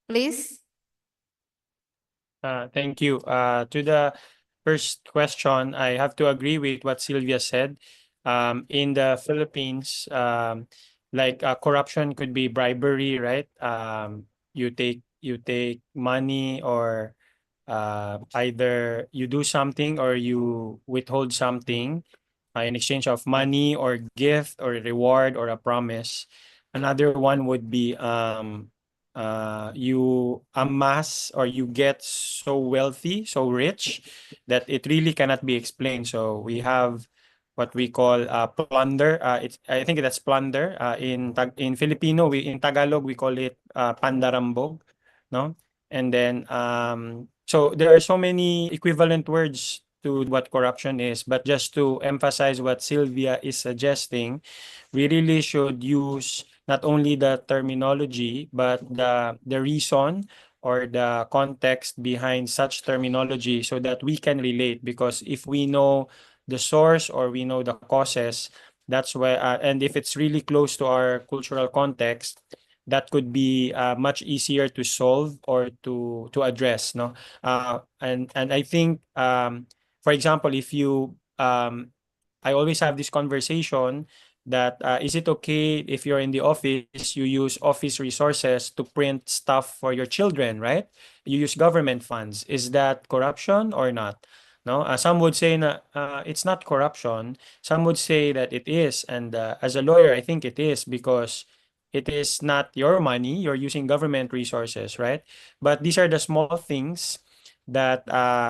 Please. Thank you. To the first question, I have to agree with what Sylvia said. In the Philippines, like corruption could be bribery, right? You take money, or either you do something or you withhold something in exchange of money or gift or reward or a promise. Another one would be you amass or you get so wealthy, so rich that it really cannot be explained. So we have what we call plunder. I think that's plunder. In Filipino, in Tagalog we call it pandarambog, no? And then so there are so many equivalent words to what corruption is, but just to emphasize what Sylvia is suggesting, we really should use not only the terminology, but the reason or the context behind such terminology so that we can relate. Because if we know the source or we know the causes, that's where, and if it's really close to our cultural context, that could be much easier to solve or to address, no? And I think, for example, if you, I always have this conversation that is it okay if you're in the office, you use office resources to print stuff for your children, right? You use government funds. Is that corruption or not? No, some would say it's not corruption. Some would say that it is. And as a lawyer, I think it is, because it is not your money. You're using government resources, right? But these are the small things that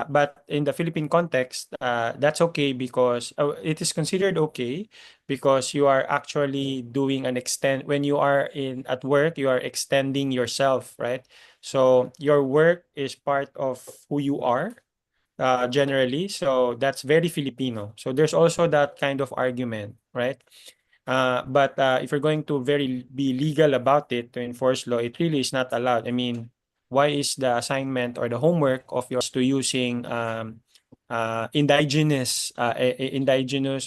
but in the Philippine context, that's okay, because it is considered okay because you are actually doing an extend when you are at work, you are extending yourself, right? So your work is part of who you are, generally. So that's very Filipino. So there's also that kind of argument, right? But if you're going to be legal about it to enforce law, it really is not allowed. I mean, why is the assignment or the homework of yours to using indigenous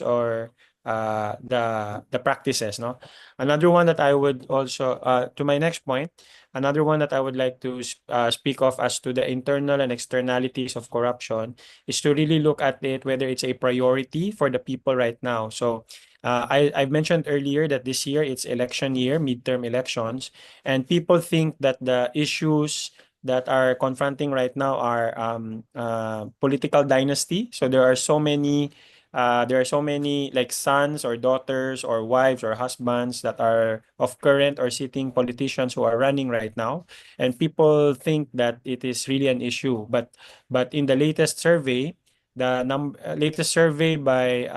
or the practices, no? Another one that I would also to my next point, another one that I would like to speak of as to the internal and externalities of corruption is to really look at it whether it's a priority for the people right now. So I've mentioned earlier that this year it's election year, midterm elections, and people think that the issues that are confronting right now are political dynasty. So there are so many like sons or daughters or wives or husbands that are of current or sitting politicians who are running right now, and people think that it is really an issue. But in the latest survey, the latest survey by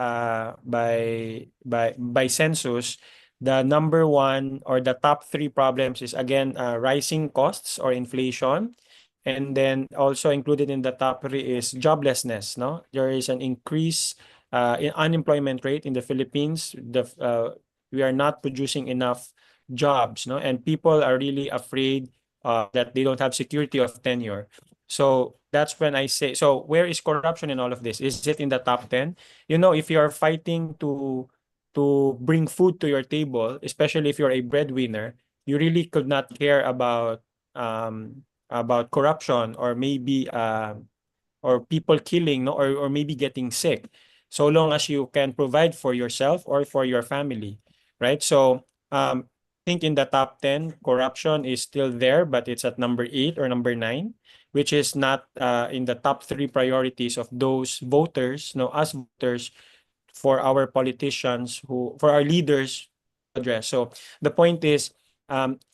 census, the number one or the top three problems is again rising costs or inflation. And then also included in the top three is joblessness. No, there is an increase in unemployment rate in the Philippines. We are not producing enough jobs, no, and people are really afraid that they don't have security of tenure. So that's when I say, so where is corruption in all of this? Is it in the top 10? You know, if you are fighting to bring food to your table, especially if you're a breadwinner, you really could not care about corruption or maybe or people killing, no, or maybe getting sick, so long as you can provide for yourself or for your family, right? So I think in the top 10, corruption is still there, but it's at number 8 or number 9, which is not in the top 3 priorities of those voters, no, us voters, for our politicians for our leaders to address. So the point is,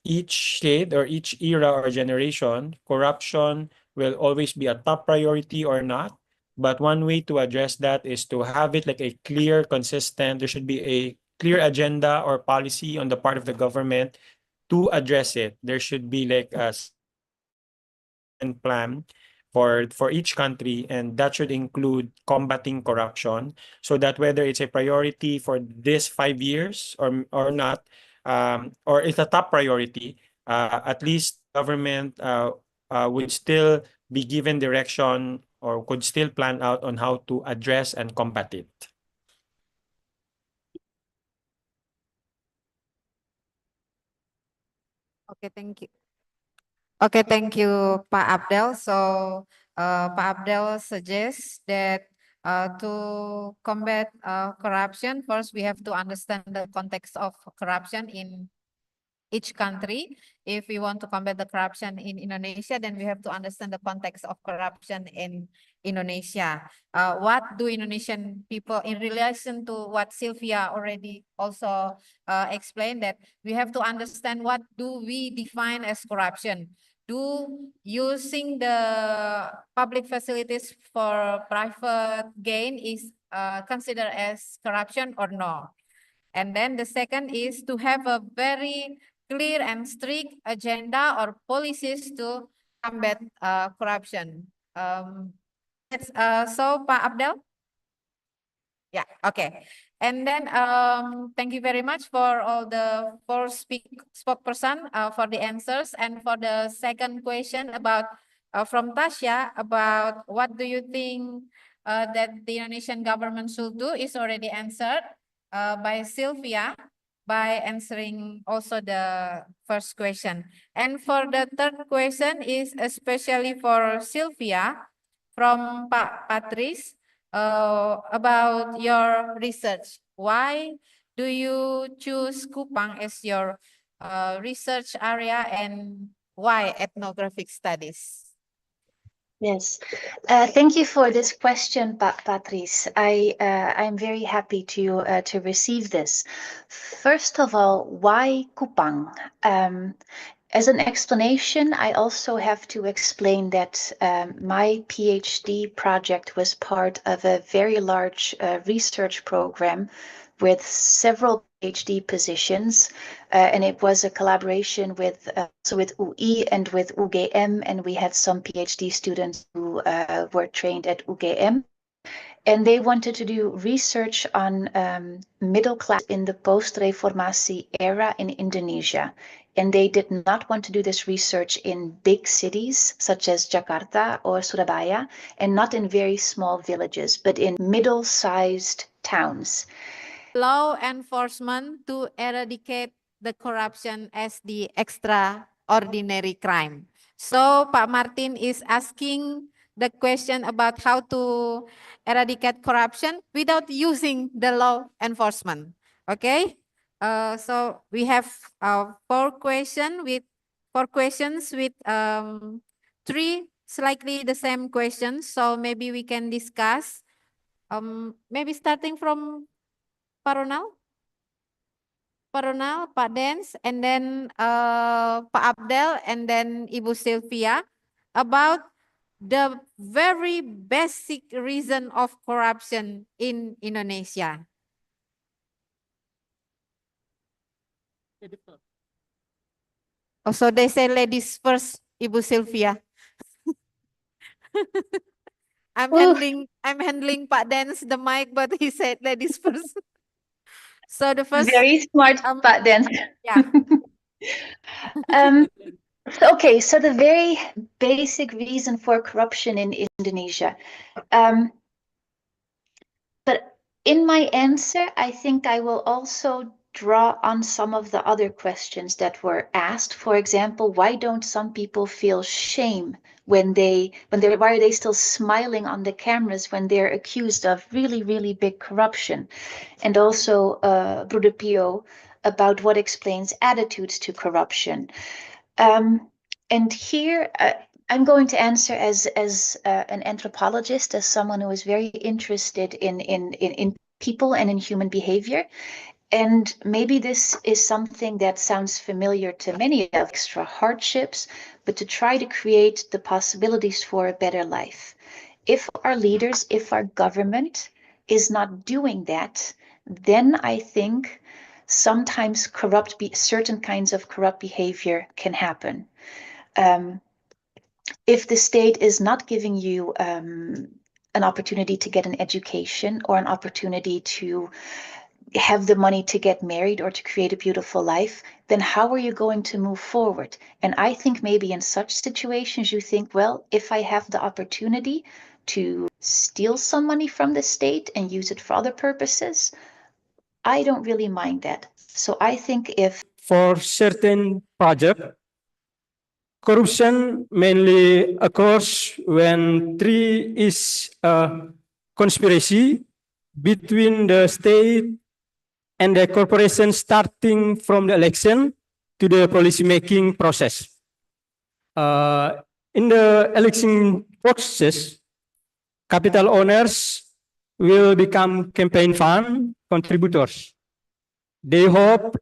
each shade or each era or generation, corruption will always be a top priority or not. But one way to address that is to have it like a clear, consistent, there should be a clear agenda or policy on the part of the government to address it. There should be like a plan for each country, and that should include combating corruption, so that whether it's a priority for this 5 years or not, or it's a top priority, at least government would still be given direction or could still plan out on how to address and combat it. Okay, thank you. Okay, thank you, Pak Abdel. So, Pak Abdel suggests that to combat corruption, first we have to understand the context of corruption in each country. If we want to combat the corruption in Indonesia, then we have to understand the context of corruption in Indonesia. What do Indonesian people, in relation to what Sylvia already also explained, that we have to understand what do we define as corruption. Do using the public facilities for private gain is considered as corruption or no? And then the second is to have a very clear and strict agenda or policies to combat corruption. So, Pak Abdel? Yeah, okay. And then thank you very much for all the 4 spokesperson for the answers. And for the second question about from Tasha about what do you think that the Indonesian government should do is already answered by Sylvia by answering also the first question. And for the third question is especially for Sylvia from Pak Patrice about your research. Why do you choose Kupang as your research area, and why ethnographic studies? Yes, thank you for this question, Patrice. I'm very happy to receive this. First of all, why Kupang? As an explanation, I also have to explain that my PhD project was part of a very large research program with several PhD positions, and it was a collaboration with UI and with UGM, and we had some PhD students who were trained at UGM, and they wanted to do research on middle class in the post-Reformasi era in Indonesia. And they did not want to do this research in big cities such as Jakarta or Surabaya, and not in very small villages, but in middle-sized towns. Law enforcement to eradicate the corruption as the extraordinary crime. So Pak Martin is asking the question about how to eradicate corruption without using the law enforcement. Okay, so we have 4 questions with 3 slightly the same questions. So maybe we can discuss. Maybe starting from Pak Ronald, Pak Dens, and then Pak Abdel, and then Ibu Sylvia, about the very basic reason of corruption in Indonesia? Oh, so they say ladies first, Ibu Sylvia. I'm handling Pak Dance the mic, but he said ladies first. So the first, Very smart, Pak Dan. yeah. So the very basic reason for corruption in Indonesia. But in my answer, I think I will also draw on some of the other questions that were asked. For example, why don't some people feel shame why are they still smiling on the cameras when they're accused of really, really big corruption? And also, Bruder Pio, about what explains attitudes to corruption. And here, I'm going to answer as an anthropologist, as someone who is very interested in people and in human behavior. And maybe this is something that sounds familiar to many of extra hardships, but to try to create the possibilities for a better life. If our leaders, if our government is not doing that, then I think sometimes certain kinds of corrupt behavior can happen. If the state is not giving you an opportunity to get an education or an opportunity to have the money to get married or to create a beautiful life, then how are you going to move forward? And I think maybe in such situations you think, well, if I have the opportunity to steal some money from the state and use it for other purposes, I don't really mind that. So I think if For certain project, corruption mainly occurs when there is a conspiracy between the state and the corporation, starting from the election to the policy making process. In the election process, capital owners will become campaign fund contributors. They hope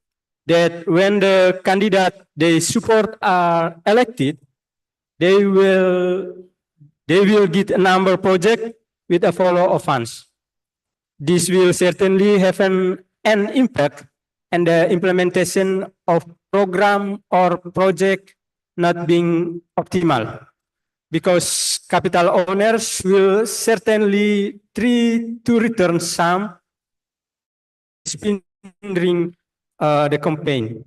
that when the candidate they support are elected, they will get a number of projects with a follow of funds. This will certainly have an impact and the implementation of program or project not being optimal, because capital owners will certainly try to return some during the campaign.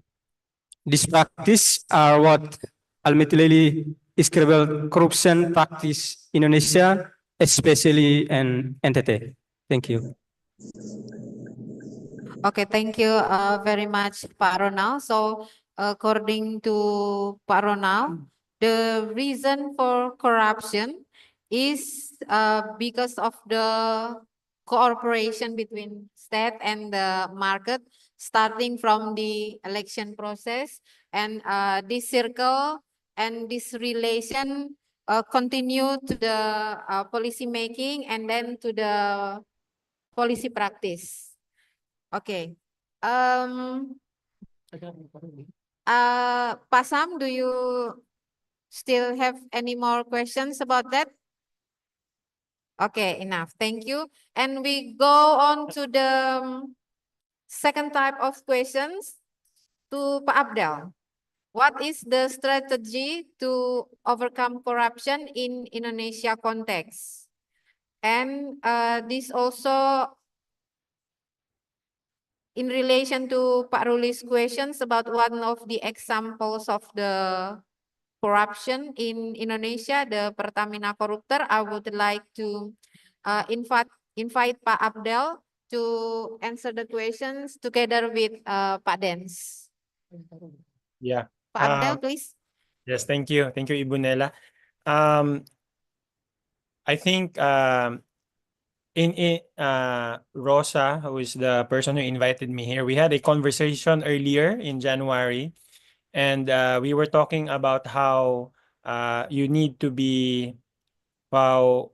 These practices are what ultimately is called corruption practice in Indonesia, especially in NTT. Thank you. Okay, thank you very much, Pak Ronald. So, according to Pak Ronald, the reason for corruption is because of the cooperation between state and the market, starting from the election process, and this circle and this relation continue to the policy making and then to the policy practice. Okay. Pak Sam, do you still have any more questions about that? Okay, enough. Thank you. And we go on to the second type of questions to Pak Abdel. What is the strategy to overcome corruption in Indonesia context? And this also in relation to Pak Ruli's questions about one of the examples of the corruption in Indonesia, the Pertamina koruptor, I would like to invite Pak Abdel to answer the questions together with Pak Dance. Yeah. Pak Abdel, please. Yes, thank you. Thank you, Ibu Nela. I think Rosa, who is the person who invited me here, we had a conversation earlier in January, and we were talking about how you need to be, wow,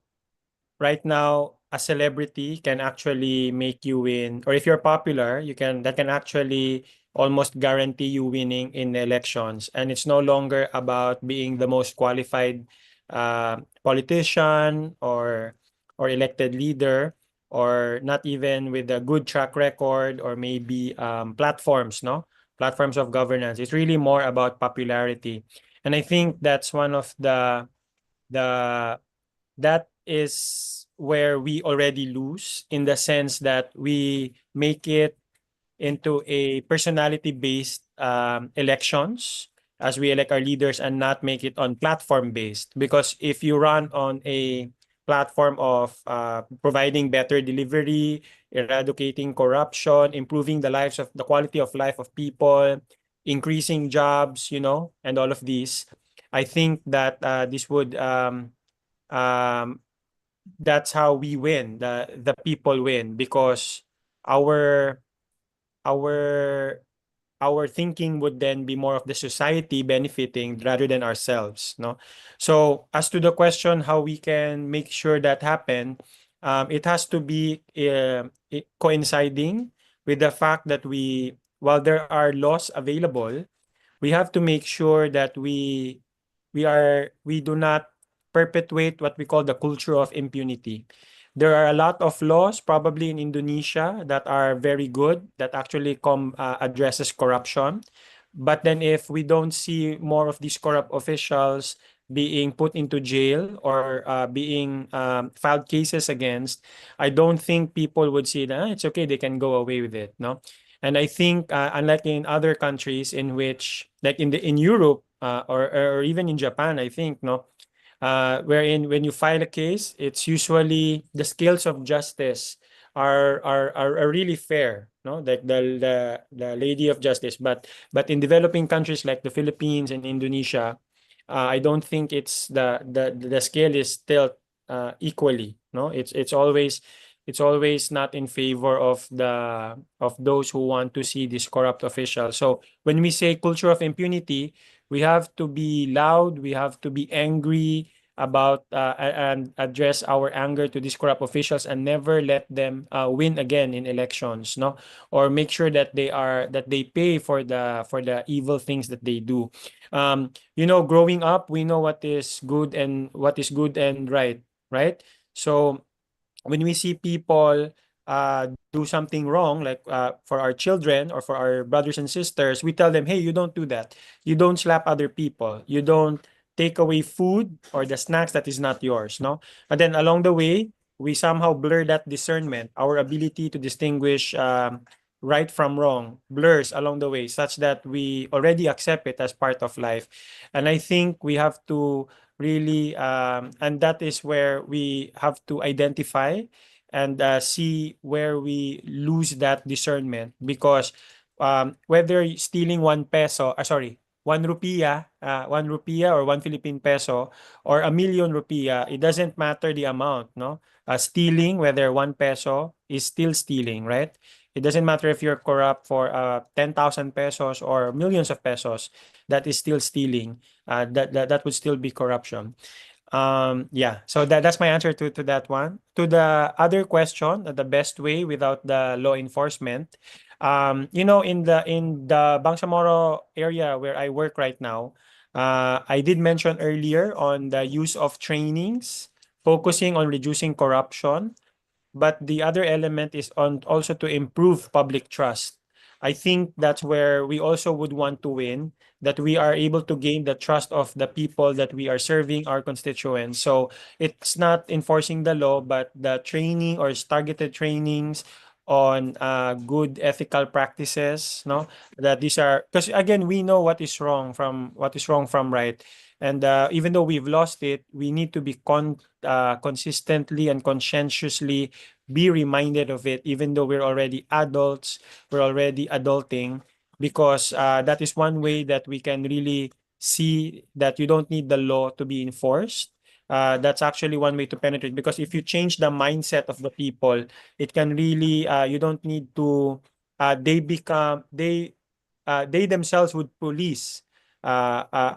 right now a celebrity can actually make you win, or if you're popular, that can actually almost guarantee you winning in elections. And it's no longer about being the most qualified politician or elected leader, or not even with a good track record, or maybe platforms, no? Platforms of governance. It's really more about popularity. And I think that's one of that is where we already lose, in the sense that we make it into a personality-based elections, as we elect our leaders, and not make it on platform-based. Because if you run on a platform of providing better delivery, eradicating corruption, improving the quality of life of people, increasing jobs, and all of these, I think that this would that's how we win. The people win, because our our our thinking would then be more of the society benefiting rather than ourselves, no? So as to the question how we can make sure that happen, it has to be coinciding with the fact that while there are laws available, we have to make sure that we do not perpetuate what we call the culture of impunity. There are a lot of laws, probably in Indonesia, that are very good, that actually addresses corruption. But then if we don't see more of these corrupt officials being put into jail, or being filed cases against, I don't think people would see that it's okay, they can go away with it, no? And I think, unlike in other countries in which, like in Europe, or even in Japan, I think, no, wherein when you file a case, it's usually the scales of justice are really fair, no? Like the lady of justice. But in developing countries like the Philippines and Indonesia, I don't think it's the scale is still equally, no? It's always not in favor of those who want to see this corrupt official. So when we say culture of impunity, we have to be loud, we have to be angry about and address our anger to these corrupt officials, and never let them win again in elections, no? Or make sure that they pay for the evil things that they do. Growing up, we know what is good and right? So when we see people do something wrong, like for our children or for our brothers and sisters, we tell them, hey, you don't do that. You don't slap other people. You don't take away food or the snacks that is not yours, no? And then along the way, we somehow blur that discernment. Our ability to distinguish right from wrong blurs along the way, such that we already accept it as part of life. And I think we have to really, and that is where we have to identify and see where we lose that discernment. Because whether stealing 1 peso, 1 rupiah, 1 rupiah or 1 Philippine peso, or 1,000,000 rupiah, it doesn't matter the amount, no? Stealing, whether 1 peso, is still stealing, right? It doesn't matter if you're corrupt for 10,000 pesos or millions of pesos, that is still stealing. That would still be corruption. Yeah, so that's my answer to that one. To the other question, the best way without the law enforcement, in the Bangsamoro area where I work right now, I did mention earlier on the use of trainings focusing on reducing corruption, but the other element is on also to improve public trust. I think that's where we also would want to win, that we are able to gain the trust of the people that we are serving, our constituents. So it's not enforcing the law, but the training or targeted trainings on good ethical practices, no? That these are, because again, we know what is wrong from right. And even though we've lost it, we need to be consistently and conscientiously be reminded of it, even though we're already adults, we're already adulting, because that is one way that we can really see that you don't need the law to be enforced. That's actually one way to penetrate, because if you change the mindset of the people, it can really, you don't need to, they themselves would police, they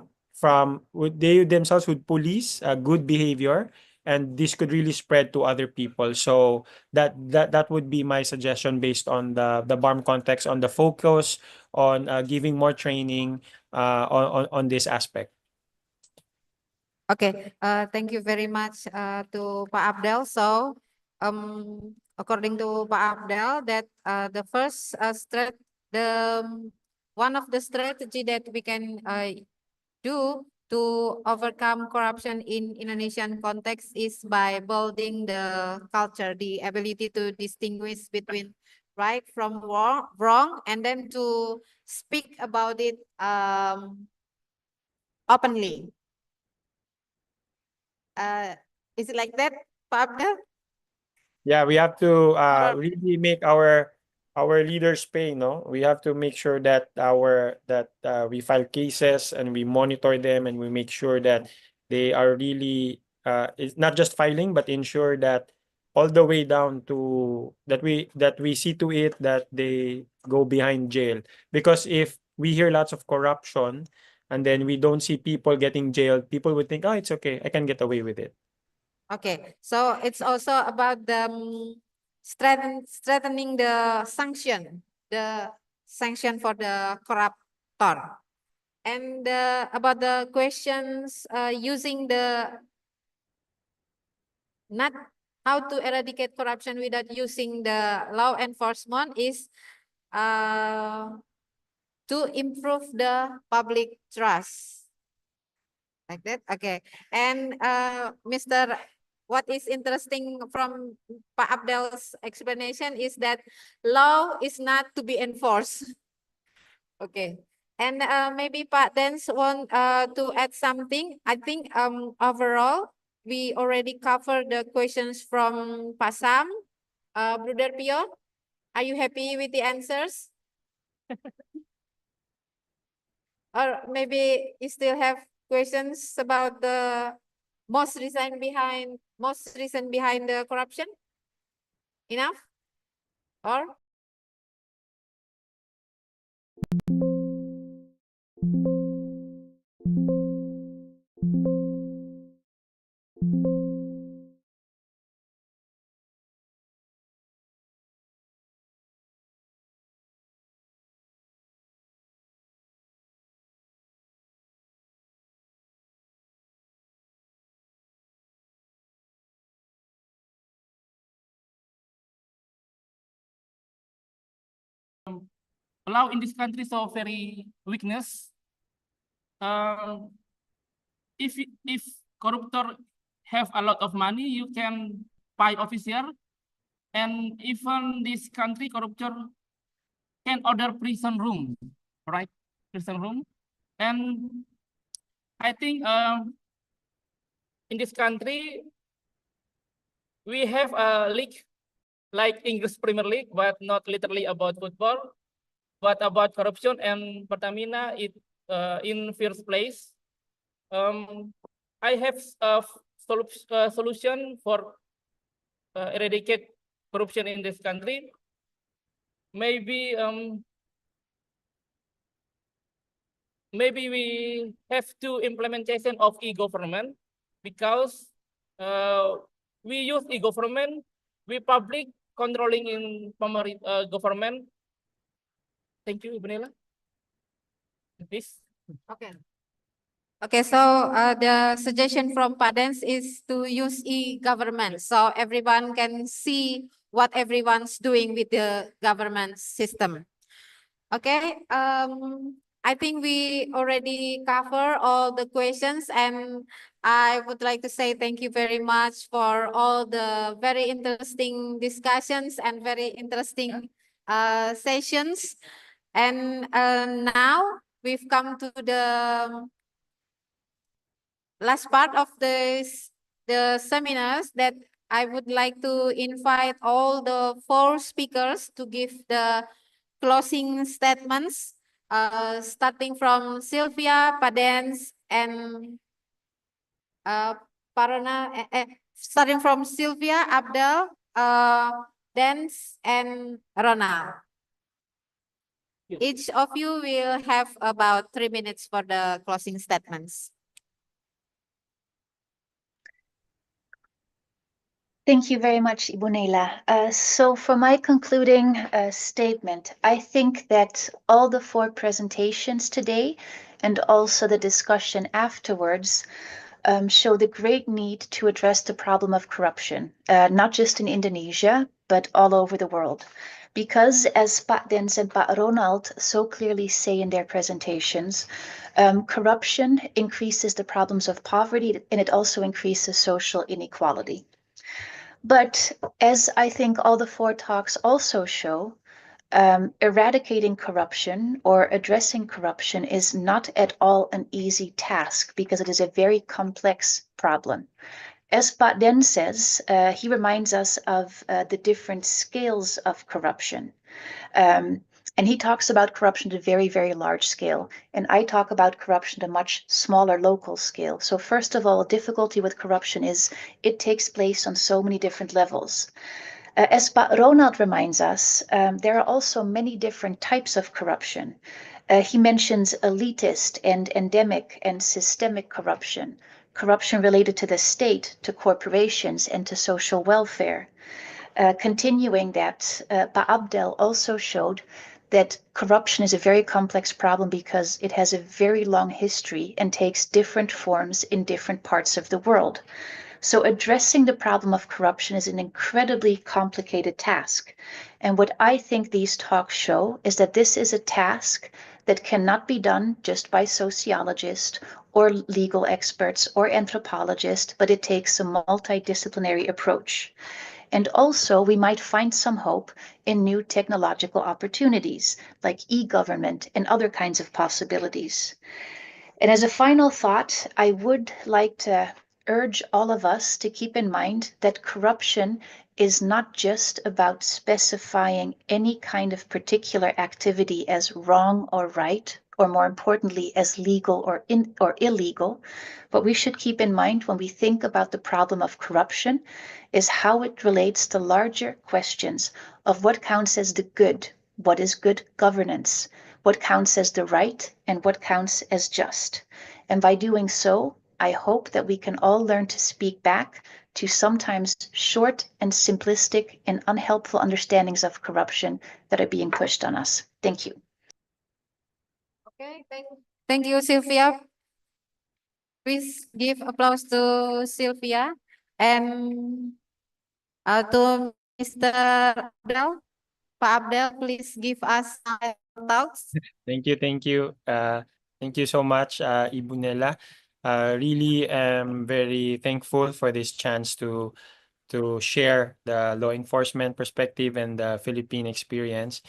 themselves would police good behavior, and this could really spread to other people. So that would be my suggestion, based on the BARM context, on the focus on giving more training on this aspect. Okay, thank you very much to Pak Abdel. So, according to Pak Abdel, that the first one of the strategy that we can do to overcome corruption in Indonesian context is by building the culture, the ability to distinguish between right from wrong, and then to speak about it openly. Is it like that, Pak Abdel? Yeah, we have to Or- really make our leaders pay, no? We have to make sure that we file cases and we monitor them and we make sure that they are really it's not just filing but ensure that all the way down to that we see to it that they go behind jail. Because if we hear lots of corruption and then we don't see people getting jailed, people would think, oh, it's okay, I can get away with it. Okay, so it's also about the strengthening the sanction for the corruptor, and about the questions using the not how to eradicate corruption without using the law enforcement is to improve the public trust. Like that, okay. And Mr. What is interesting from Pak Abdel's explanation is that law is not to be enforced. Okay. And maybe Pak Dens want to add something. I think overall we already covered the questions from Pak Sam. Brother Pio, are you happy with the answers? Or maybe you still have questions about the most reason behind the corruption? Enough? Or Law in this country so very weakness. If corruptor have a lot of money, you can buy officer, and even this country corruptor can order prison room, right? Prison room, and I think in this country we have a league like English Premier League, but not literally about football, but about corruption. And Pertamina in first place. I have a solution for eradicate corruption in this country. Maybe we have to implementation of e-government, because we use e-government, we public controlling in government. Thank you, Ibu. Please. okay. Okay, so the suggestion from Pak Dens is to use e-government so everyone can see what everyone's doing with the government system. Okay, I think we already cover all the questions, and I would like to say thank you very much for all the very interesting discussions and very interesting sessions. And now we've come to the last part of the seminars, that I would like to invite all the 4 speakers to give the closing statements, starting from Sylvia, Pak Dens, and starting from Sylvia, Abdel, Dens, and Ronald. Each of you will have about 3 minutes for the closing statements. Thank you very much, Ibu Nela. So for my concluding statement, I think that all the 4 presentations today and also the discussion afterwards show the great need to address the problem of corruption, not just in Indonesia, but all over the world. Because, as Pak Dens and Pak Ronald so clearly say in their presentations, corruption increases the problems of poverty and it also increases social inequality. But as I think all the 4 talks also show, eradicating corruption or addressing corruption is not at all an easy task because it is a very complex problem. As Pak Den says, he reminds us of the different scales of corruption. And he talks about corruption at a very, very large scale. And I talk about corruption at a much smaller local scale. So first of all, difficulty with corruption is it takes place on so many different levels. As Ronald reminds us, there are also many different types of corruption. He mentions elitist and endemic and systemic corruption, corruption related to the state, to corporations, and to social welfare. Continuing that, Abdel also showed that corruption is a very complex problem because it has a very long history and takes different forms in different parts of the world. So addressing the problem of corruption is an incredibly complicated task. And what I think these talks show is that this is a task that cannot be done just by sociologists or legal experts or anthropologists, but it takes a multidisciplinary approach. And also, we might find some hope in new technological opportunities like e-government and other kinds of possibilities. And as a final thought, I would like to urge all of us to keep in mind that corruption is not just about specifying any kind of particular activity as wrong or right, or more importantly, as legal or illegal. What we should keep in mind when we think about the problem of corruption is how it relates to larger questions of what counts as the good, what is good governance, what counts as the right, and what counts as just. And by doing so, I hope that we can all learn to speak back to sometimes short and simplistic and unhelpful understandings of corruption that are being pushed on us. Thank you. Okay, thank you, Sylvia. Please give applause to Sylvia and to Mr. Abdel. Pak Abdel, please give us some thoughts. Thank you. Thank you so much, Ibu Nela. Really am very thankful for this chance to share the law enforcement perspective and the Philippine experience.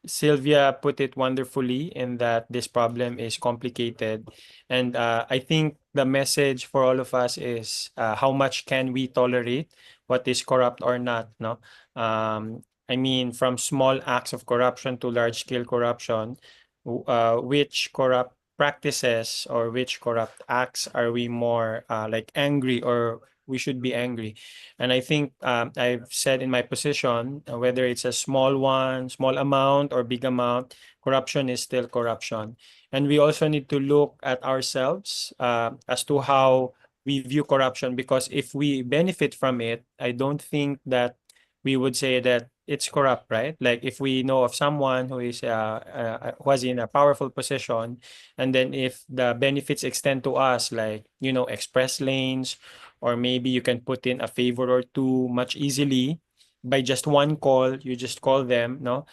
Sylvia put it wonderfully in that this problem is complicated. And I think the message for all of us is how much can we tolerate what is corrupt or not, no? I mean, from small acts of corruption to large-scale corruption, which corrupt practices or which corrupt acts are we more like angry or we should be angry? And I think I've said in my position, whether it's a small one, small amount or big amount, corruption is still corruption. And we also need to look at ourselves as to how we view corruption, because if we benefit from it, I don't think that we would say that it's corrupt, right? Like if we know of someone who is was in a powerful position, and then if the benefits extend to us, like, you know, express lanes, or maybe you can put in a favor or two much easily by just one call, you just call them, no?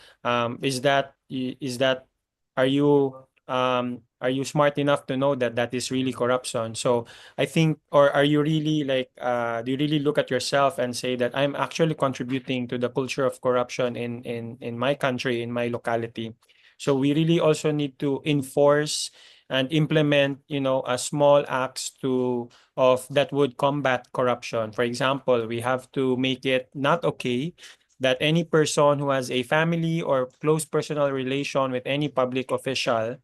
Are you smart enough to know that that is really corruption? So I think, or are you really like, do you really look at yourself and say that I'm actually contributing to the culture of corruption in my country, in my locality? So we really also need to enforce and implement, you know, a small acts of that would combat corruption. For example, we have to make it not okay that any person who has a family or close personal relation with any public official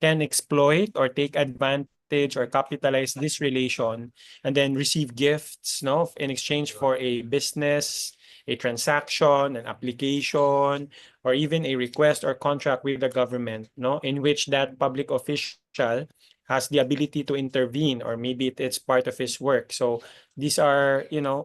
can exploit or take advantage or capitalize this relation and then receive gifts, no, in exchange for a business, a transaction, an application, or even a request or contract with the government, no, in which that public official has the ability to intervene, or maybe it's part of his work. So these are, you know,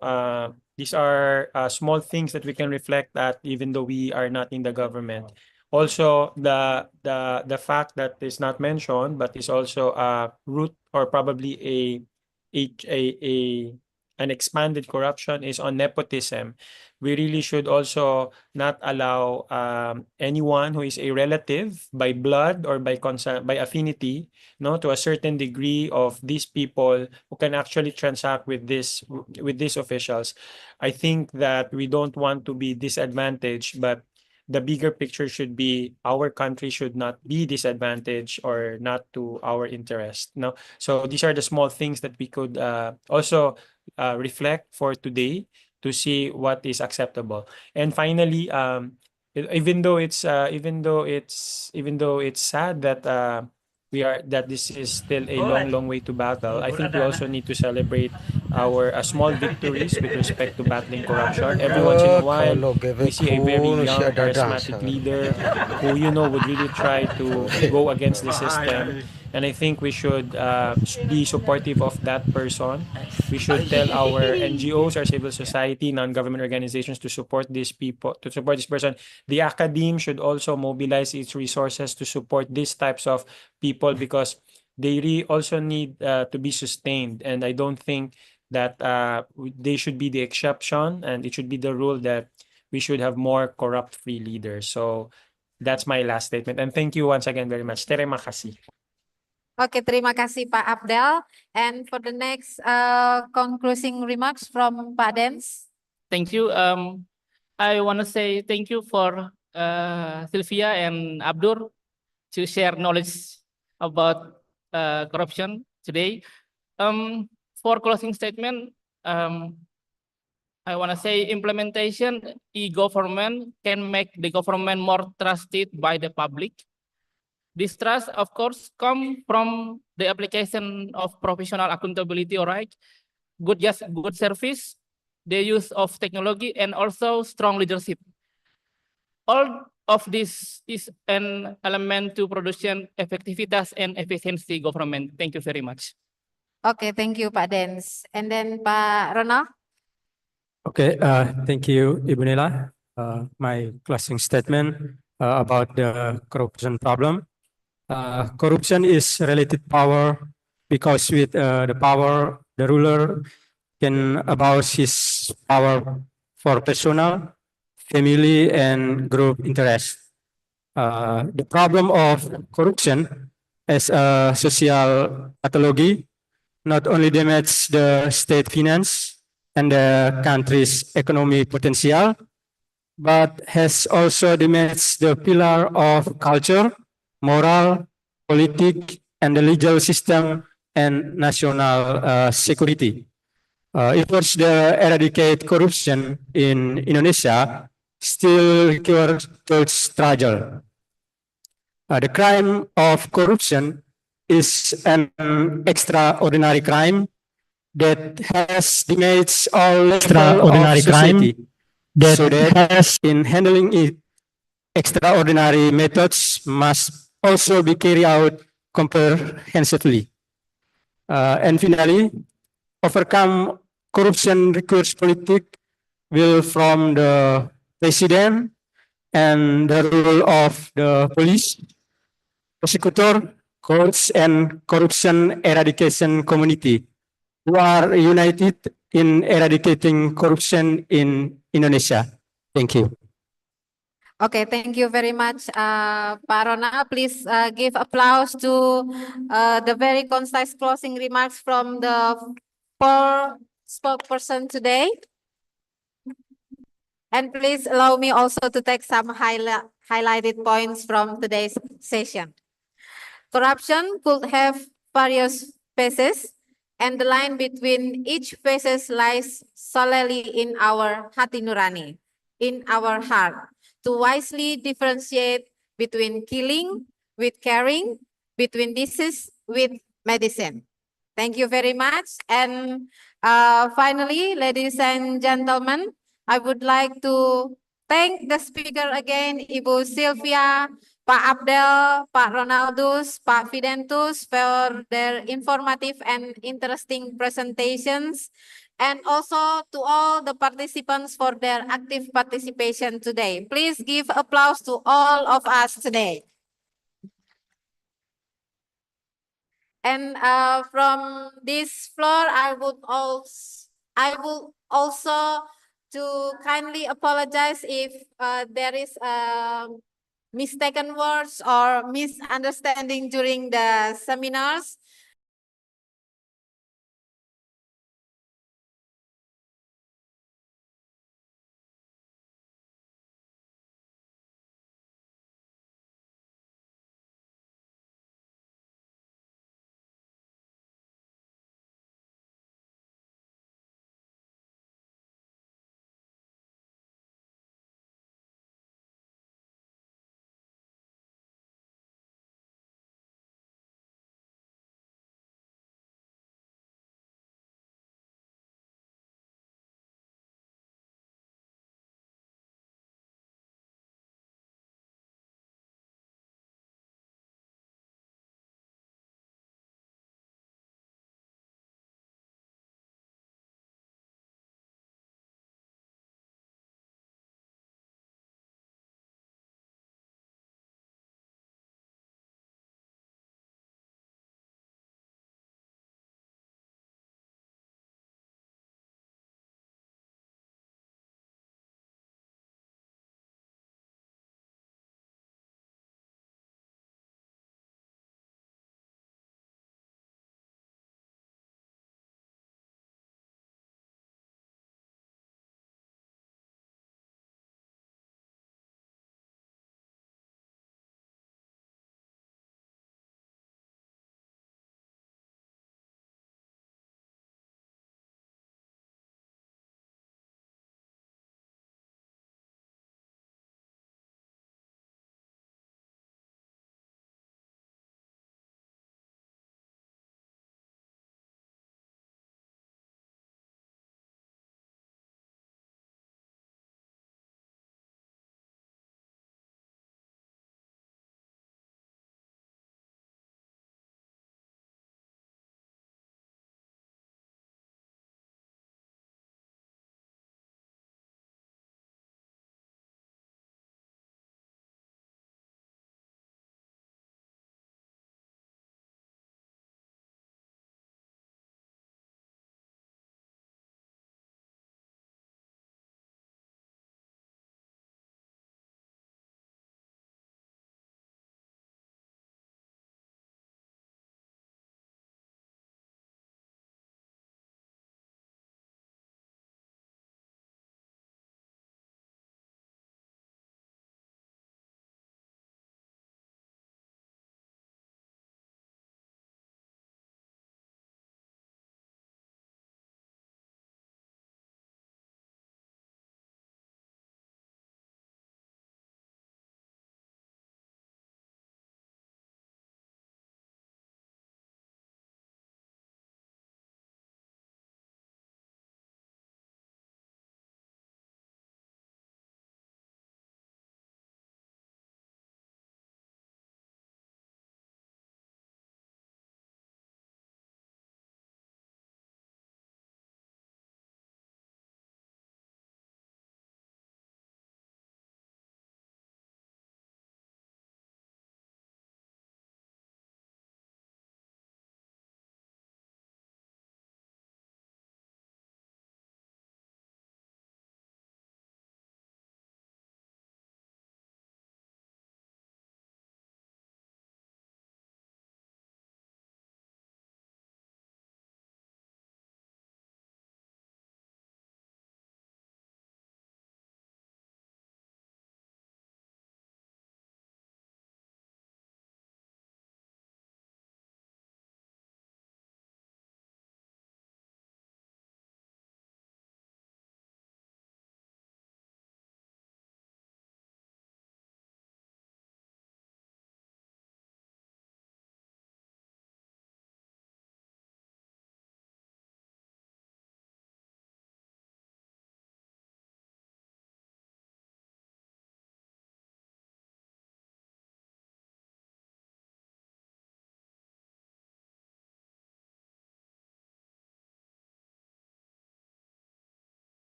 small things that we can reflect at, even though we are not in the government. Also, the fact that is not mentioned, but is also a root or probably an expanded corruption is on nepotism. We really should also not allow anyone who is a relative by blood or by affinity, to a certain degree of these people who can actually transact with these officials. I think that we don't want to be disadvantaged, but the bigger picture should be our country should not be disadvantaged or not to our interest. No, so these are the small things that we could also reflect for today to see what is acceptable. And finally, even though it's sad that this is still a long way to battle, I think we also need to celebrate our small victories with respect to battling corruption. Every once in a while, we see a very young, charismatic leader who would really try to go against the system. And I think we should be supportive of that person. We should tell our NGOs, our civil society, non-government organizations to support these people, to support this person. The academe should also mobilize its resources to support these types of people because they also need to be sustained. And I don't think that they should be the exception, and it should be the rule that we should have more corrupt-free leaders. So that's my last statement. And thank you once again very much. Terima kasih. Okay, terima kasih Pak Abdel. And for the next concluding remarks from Pak Dens. Thank you. I want to say thank you for Sylvia and Abdul to share knowledge about corruption today. For closing statement, I want to say implementation e-government can make the government more trusted by the public. This trust, of course, comes from the application of professional accountability, all right? Good service, the use of technology, and also strong leadership. All of this is an element to production effectivitas and efficiency government. Thank you very much. Okay, thank you Pak Dens. And then Pak Ronald. Okay, thank you, Ibu Nela. My closing statement about the corruption problem. Corruption is relative power because with the power, the ruler can abuse his power for personal, family, and group interest. The problem of corruption as a social pathology not only damages the state finance and the country's economic potential, but has also damaged the pillar of culture, moral, politics, and the legal system and national security. Efforts to eradicate corruption in Indonesia still require struggle. The crime of corruption is an extraordinary crime that has damaged all levels of society. So that in handling it, extraordinary methods must also be carried out comprehensively. And finally, overcome corruption requires politics will from the president and the role of the police, prosecutor, courts, and corruption eradication community who are united in eradicating corruption in Indonesia. Thank you. Okay, thank you very much, Pak Rona. Please give applause to the very concise closing remarks from the 4 spokesperson today. And please allow me also to take some highlighted points from today's session. Corruption could have various phases, and the line between each phase lies solely in our hati nurani, in our heart, to wisely differentiate between killing with caring, between disease with medicine. Thank you very much. And finally, ladies and gentlemen, I would like to thank the speaker again, Ibu Sylvia, Pak Abdel, Pak Ronaldus, Pak Fidentus for their informative and interesting presentations, and also to all the participants for their active participation today. Please give applause to all of us today. And from this floor, I would also to kindly apologize if there is mistaken words or misunderstanding during the seminars.